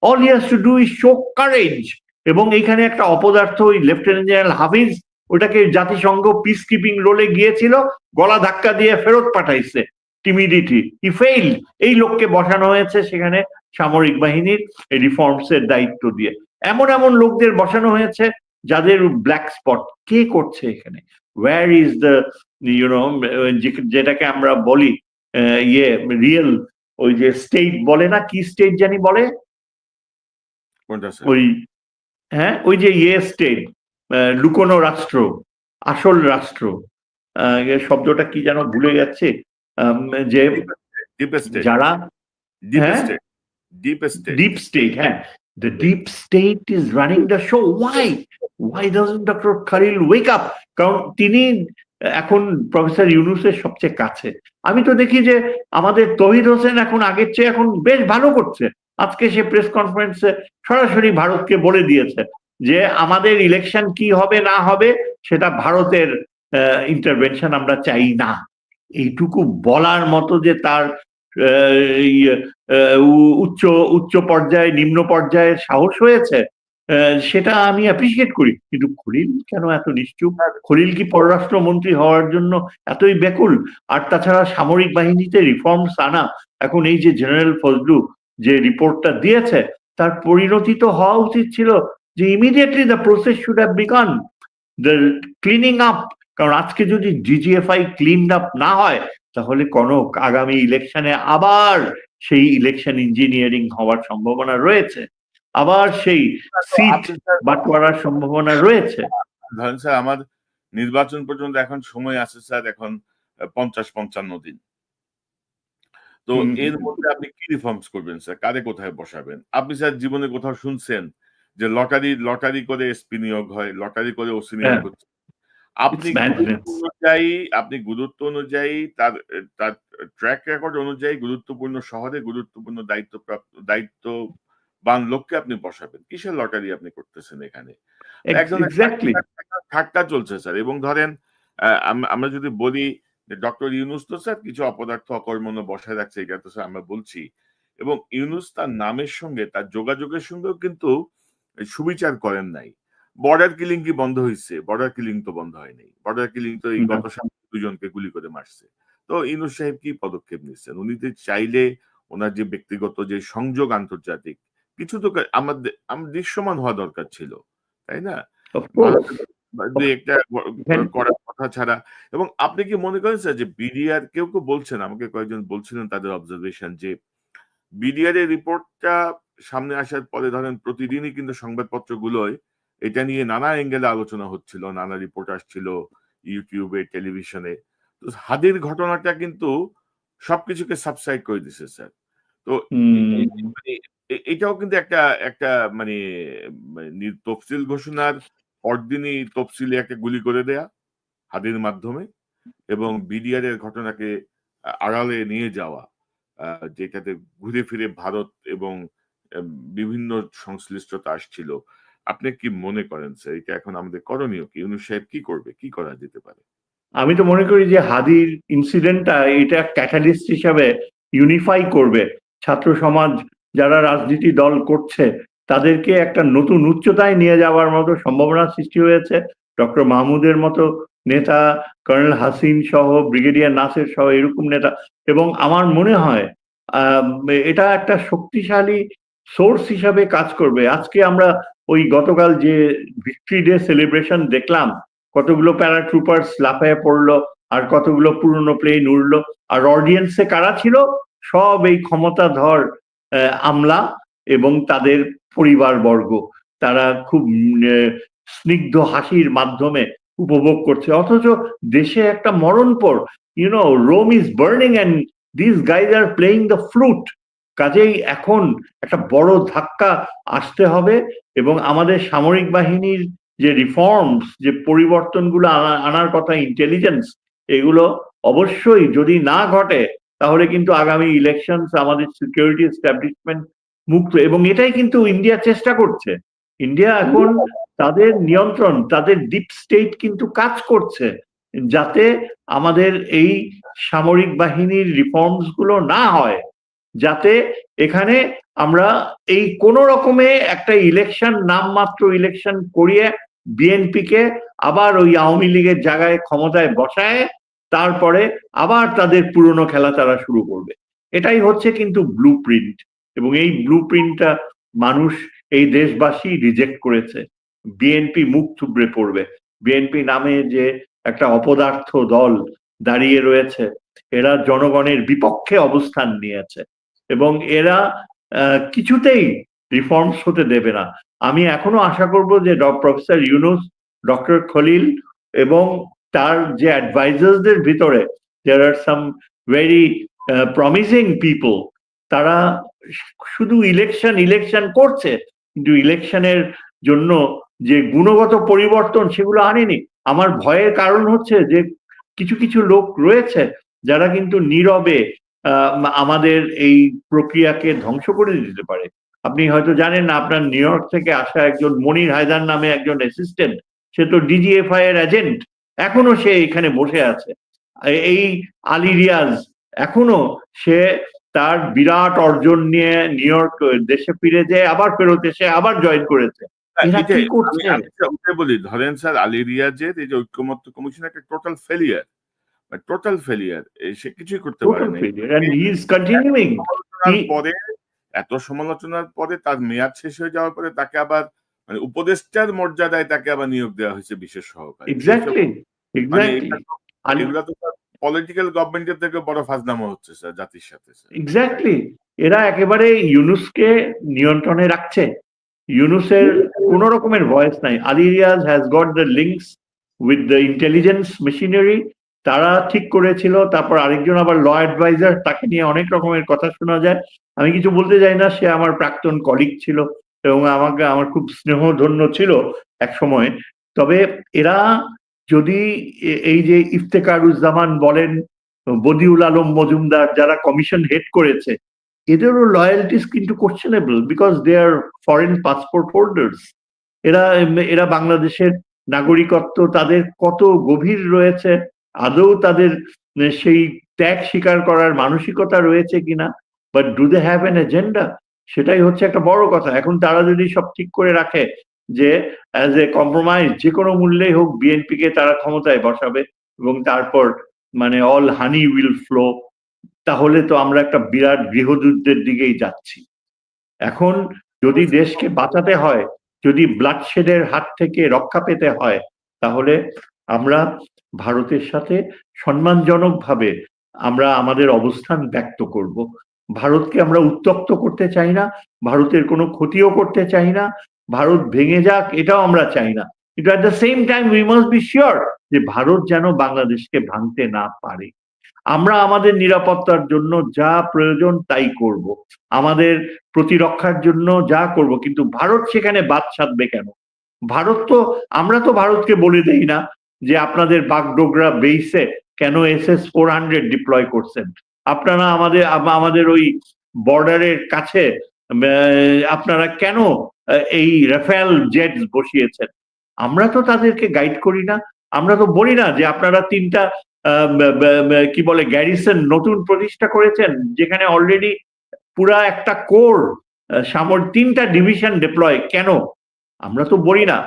All he has to do is show courage. এবং এইখানে একটা অপদার্থ, ওই লেফটেন্যান্ট জেনারেল হাফিজ, ওটাকে জাতিসংঘ পিস কিপিং রোলে গিয়েছিল, গলা ধাক্কা দিয়ে ফেরত পাঠাইছে। টিমিডিটি, হি ফেইল্ড। এই লোককে বসানো হয়েছে সেখানে সামরিক বাহিনীর রিফর্মস এর দায়িত্ব দিয়ে। এমন এমন লোকদের বসানো হয়েছে যাদের ব্ল্যাক স্পট। কে করছে এখানে? ওয়্যার ইজ দ্য যেটাকে আমরা বলি রিয়েল, ওই যে স্টেট বলে না, কি স্টেট জানি বলে, ওই হ্যাঁ, ওই যে স্টেট, লুকোনো রাষ্ট্র, আসল রাষ্ট্র, শব্দটা কি যেন ভুলে যাচ্ছে, যে যারা ডিপ স্টেট, হ্যাঁ, the deep state is running the show. Why doesn't Dr. Khalil wake up? কারণ তিনি এখন প্রফেসর ইউনূসের সবচেয়ে কাছে। আমি তো দেখি যে আমাদের তৌহিদ হোসেন এখন আগের চেয়ে এখন বেশ ভালো করছে। আজকে সে প্রেস কনফারেন্সে সরাসরি ভারতকে বলে দিয়েছে যে আমাদের ইলেকশন কি হবে না হবে সেটা ভারতের ইন্টারভেনশন আমরা চাই না। এইটুকু বলার মতো যে তার উচ্চ পর্যায়ে নিম্ন পর্যায়ের সাহস হয়েছে, সেটা আমি অ্যাপ্রিসিয়েট করি। কিন্তু খলিল কেন এত নিশ্চুপ? খলিল কি পররাষ্ট্রমন্ত্রী হওয়ার জন্য এতই ব্যাকুল? আর তাছাড়া সামরিক বাহিনীতে রিফর্মস আনা, এখন এই যে জেনারেল ফজলু যে রিপোর্টটা দিয়েছে, তার পরিণতি তো হওয়া উচিত ছিল যে immediately the process should have begun the cleaning up. কারণ আজকে যদি ডিজিএফআই ক্লিন আপ না হয়, তাহলে কনক আগামী ইলেকশনে আবার সেই ইলেকশন ইঞ্জিনিয়ারিং হওয়ার সম্ভাবনা রয়েছে, আবার সেই সিট বাটোয়ারার সম্ভাবনা রয়েছে। ধরেন স্যার, আমার নির্বাচন পর্যন্ত এখন সময় আছে স্যার, এখন 50-55 দিন। তো এর মধ্যে আপনি কি রিফর্মস করবেন স্যার? কারে কোথায় বসাবেন? আপনি স্যার জীবনে কোথাও শুনছেন যে লটারি করে এসপি নিয়োগ হয়, লটারি করে ওসি নিয়োগ হচ্ছে? আপনি গুরুত্ব অনুযায়ী তার ট্র্যাক রেকর্ড অনুযায়ী গুরুত্বপূর্ণ শহরে গুরুত্বপূর্ণ দায়িত্ববান লোককে আপনি বসাবেন। কিসের লটারি আপনি করতেছেন এখানে? একজন ঠাট্টা চলছে স্যার। এবং ধরেন আমরা যদি বলি ডক্টর ইউনূস তো স্যার কিছু অপদার্থ অকর্মণ্য বসায় রাখছে, এটা তো স্যার আমরা বলছি। এবং ইউনূস তার নামের সঙ্গে তার যোগাযোগের সঙ্গেও কিন্তু সুবিচার করেন নাই। বর্ডার কিলিং কি বন্ধ হয়েছে? বর্ডার কিলিং তো বন্ধ হয়নি। বর্ডার কিলিং তো এই গত সপ্তাহে 2 জনকে গুলি করে মারছে। তো ইউনূস সাহেব কি পদক্ষেপ নিচ্ছেন? উনি তো চাইলে ওনার যে ব্যক্তিগত যে সংযোগ আন্তর্জাতিক কিছু তো আমাদের দৃশ্যমান হওয়া দরকার ছিল, তাই না? Of course. দুই একটা করার কথা ছাড়া। এবং আপনি কি মনে করেন স্যার যে বিডিআর কেউ বলছেন, আমাকে কয়েকজন বলছিলেন তাদের অবজারভেশন যে বিডিআর এর রিপোর্টটা সামনে আসার পরে ধরেন প্রতিদিনই কিন্তু সংবাদপত্রগুলোয় এটা নিয়ে নানা অ্যাঙ্গেলে আলোচনা হচ্ছিল, নানা রিপোর্ট আসছিল ইউটিউবে, টেলিভিশনে। তো হাদির ঘটনাটা কিন্তু সবকিছুকে সাবসাইড করে দিছে স্যার। তো মানে এটাও কিন্তু একটা একটা মানে তফসিল ঘোষণার পরদিনই তফসিলে একটা গুলি করে দেয়া হাদির মাধ্যমে, এবং বিডিআর এর ঘটনাকে আড়ালে নিয়ে যাওয়া, যেটাতে ঘুরে ফিরে ভারত এবং আহ, বিভিন্ন সংশ্লিষ্টতা আসছিল। আপনি কি মনে করেন স্যার এটা এখন আমাদের করণীয় কি? ইউনূস সাহেব কি করবে, কি করা যেতে পারে? আমি তো মনে করি যে হাদির ইনসিডেন্টটা এটা ক্যাটালিস্ট হিসাবে ইউনিফাই করবে ছাত্র সমাজ, যারা রাজনীতি দল করছে তাদেরকে একটা নতুন উচ্চতায় নিয়ে যাওয়ার মতো সম্ভাবনা সৃষ্টি হয়েছে। ডক্টর মাহমুদের মতো নেতা, কর্নেল হাসিন সহ, ব্রিগেডিয়ার নাসের সহ এরকম নেতা, এবং আমার মনে হয় আহ, এটা একটা শক্তিশালী সোর্স হিসাবে কাজ করবে। আজকে আমরা ওই গতকাল যে ভিক্টরি ডে সেলিব্রেশন দেখলাম, কতগুলো প্যারাট্রুপার্স লাফায় পড়লো, আর কতগুলো পুরনো প্লেন উড়লো, আর অডিয়েন্সে কারা ছিল? সব এই ক্ষমতাধর আমলা এবং তাদের পরিবারবর্গ। তারা খুব স্নিগ্ধ হাসির মাধ্যমে উপভোগ করছে, অথচ দেশে একটা মরণপর, Rome is burning and this guys are playing the flute. কাজেই এখন একটা বড় ধাক্কা আসতে হবে, এবং আমাদের সামরিক বাহিনীর যে রিফর্মস, যে পরিবর্তনগুলো আনার কথা, ইন্টেলিজেন্স, এগুলো অবশ্যই যদি না ঘটে তাহলে কিন্তু আগামী ইলেকশন আমাদের সিকিউরিটি এস্টাবলিশমেন্ট মুক্ত, এবং এটাই কিন্তু ইন্ডিয়া চেষ্টা করছে। ইন্ডিয়া এখন তাদের নিয়ন্ত্রণ, তাদের ডিপ স্টেট কিন্তু কাজ করছে যাতে আমাদের এই সামরিক বাহিনীর রিফর্মস গুলো না হয়, যাতে এখানে আমরা এই কোন রকমে একটা ইলেকশন, নামমাত্র ইলেকশন করিয়ে বিএনপি কে আবার ওই আওয়ামী লীগের জায়গায় ক্ষমতায় বসায় তারপরে আবার তাদের পুরনো খেলা তারা শুরু করবে। এটাই হচ্ছে কিন্তু ব্লু প্রিন্ট, এবং এই ব্লু প্রিন্টটা মানুষ, এই দেশবাসী রিজেক্ট করেছে। বিএনপি মুখ থুবড়ে পড়বে। বিএনপি নামে যে একটা অপদার্থ দল দাঁড়িয়ে রয়েছে, এরা জনগণের বিপক্ষে অবস্থান নিয়েছে, এবং এরা কিছুতেই রিফর্মস হতে দেবে না। আমি এখনো আশা করব যে প্রফেসর ইউনূস, ডক্টর খলিল এবং তার যে অ্যাডভাইজার্সদের ভিতরে দেয়ার আর সাম ভেরি প্রমিসিং পিপল, তারা শুধু ইলেকশন ইলেকশন করছে, কিন্তু ইলেকশনের জন্য যে গুণগত পরিবর্তন সেগুলো আনেনি। আমার ভয়ের কারণ হচ্ছে যে কিছু কিছু লোক রয়েছে যারা কিন্তু নীরবে আমাদের এই প্রক্রিয়াকে ধ্বংস করে দিতে পারে। আপনি হয়তো জানেন না, আপনার নিউ ইয়র্ক থেকে আসা একজন মনির হায়দার নামে একজন অ্যাসিস্ট্যান্ট, সে তো ডিজিএফআই এর এজেন্ট, এখনো সে এখানে বসে আছে। এই আলী রিয়াজ এখনো সে তার বিরাট অর্জন নিয়ে নিউ ইয়র্ক দেশে ফিরে যায়, আবার ফেরত এসে আবার জয়েন করেছে। এরা কি করছে? আমি বলি, ধরেন স্যার আলী রিয়াজের এই যে ঐক্যমত্য কমিশন একটা টোটাল ফেলিয়ার, সে কিছুই করতে পারে নাই। পরে এত সমালোচনার পরে তার মেয়াদ শেষ হয়ে যাওয়ার পরে তাকে আবার মানে উপদেষ্টার মর্যাদায় তাকে আবার নিয়োগ দেওয়া হয়েছে বিশেষ সহকারী। এগুলা তো পলিটিক্যাল গভর্নমেন্টের থেকে বড় ফাজলামো হচ্ছে স্যার জাতির সাথে। এক্স্যাক্টলি, এরা একেবারে ইউনূসকে নিয়ন্ত্রণে রাখছে। ইউনূসের কোন রকমের ভয়েস নাই। Ali Riaz has got the links with the intelligence machinery, তারা ঠিক করেছিল। তারপর আরেকজন আবার ল অ্যাডভাইজার, তাকে নিয়ে অনেক রকমের কথা শোনা যায়। আমি কিছু বলতে চাই না, সে আমার প্রাক্তন কলিগ ছিল এবং আমার খুব স্নেহধন্য ছিল এক সময়। তবে এরা যদি এই যে ইফতেখারুজ্জামান বলেন, বদিউল আলম মজুমদার, যারা কমিশন হেড করেছে, এদেরও লয়ালটিস কিন্তু questionable, because they are foreign passport holders. এরা বাংলাদেশের নাগরিকত্ব তাদের কত গভীর রয়েছে, আদৌ তাদের সেই ত্যাগ স্বীকার করার মানসিকতা রয়েছে কিনা, but do they have an agenda, সেটাই হচ্ছে একটা বড় কথা। এখন তারা যদি সব ঠিক করে রাখে যে অ্যাজ এ কম্প্রোমাইজ যে কোনো মূল্যেই হোক বিএনপি কে তারা ক্ষমতায় বসাবে এবং তারপর মানে অল হানি উইল ফ্লো, তাহলে তো আমরা একটা বিরাট গৃহযুদ্ধের দিকেই যাচ্ছি। এখন যদি দেশকে বাঁচাতে হয়, যদি ব্লাডশেডের হাত থেকে রক্ষা পেতে হয়, তাহলে আমরা ভারতের সাথে সম্মানজনকভাবে আমরা আমাদের অবস্থান ব্যক্ত করব। ভারতকে আমরা উত্তপ্ত করতে চাই না, ভারতের কোনো ক্ষতিও করতে চাই না, ভারত ভেঙে যাক এটাও আমরা চাই না, কিন্তু at the same time we must be sure যে ভারত যেন বাংলাদেশকে ভাঙতে না পারে। আমরা আমাদের নিরাপত্তার জন্য যা প্রয়োজন তাই করব, আমাদের প্রতিরক্ষার জন্য যা করব, কিন্তু ভারত সেখানে বাদ সাধবে কেন? ভারত তো, আমরা তো ভারতকে বলে দেই না যে আপনাদের বাগডোগরা বেইসে কেন SS-400 ডিপ্লয় করছেন, আপনারা আমাদের ওই বর্ডারের কাছে আপনারা কেন এই রাফেল জেট বসিয়েছেন। আমরা তো তাদেরকে গাইড করি না, আমরা তো বলি না যে আপনারা 3টা কি বলে গ্যারিসন নতুন প্রতিষ্ঠা করেছেন যেখানে অলরেডি পুরা একটা কোর 3টা ডিভিশন ডিপ্লয়, কেন? আমরা তো বলি না।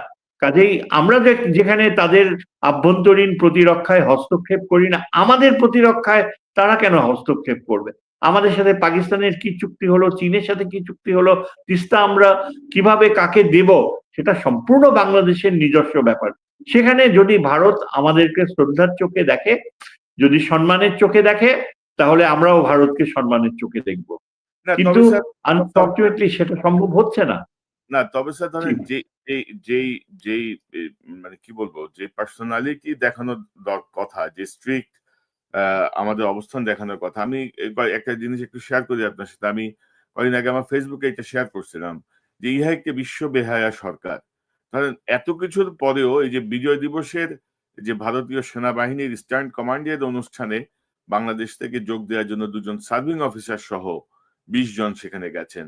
কাজেই আমরা যেখানে তাদের আভ্যন্তরীণ প্রতিরক্ষায় হস্তক্ষেপ করি না, আমাদের প্রতিরক্ষায় তারা কেন হস্তক্ষেপ করবে? আমাদের সাথে পাকিস্তানের কি চুক্তি হলো, চীনের সাথে কি চুক্তি হলো, তিস্তা আমরা কিভাবে কাকে দেব, সেটা সম্পূর্ণ বাংলাদেশের নিজস্ব ব্যাপার। সেখানে যদি ভারত আমাদেরকে শ্রদ্ধার চোখে দেখে, যদি সম্মানের চোখে দেখে, তাহলে আমরাও ভারতকে সম্মানের চোখে দেখব। কিন্তু আনফর্চুনেটলি সেটা সম্ভব হচ্ছে না। না, তবে স্যার ধরেন যেই মানে কি বলবো, যে পার্সোনালিটি দেখানোর কথা, যে স্ট্রিক্ট আমাদের অবস্থান দেখানোর কথা, আমি একটা জিনিস একটু শেয়ার করি আপনার সাথে। আমি কদিন আগে আমার ফেসবুকে এটা শেয়ার করছিলাম যে ইহা একটি বিশ্ব বেহায়া সরকার। ধরেন এত কিছুর পরেও এই যে বিজয় দিবসের যে ভারতীয় সেনাবাহিনীর ইস্টার্ন কমান্ডের অনুষ্ঠানে বাংলাদেশ থেকে যোগ দেওয়ার জন্য 2জন সার্ভিং অফিসার সহ 20 জন সেখানে গেছেন।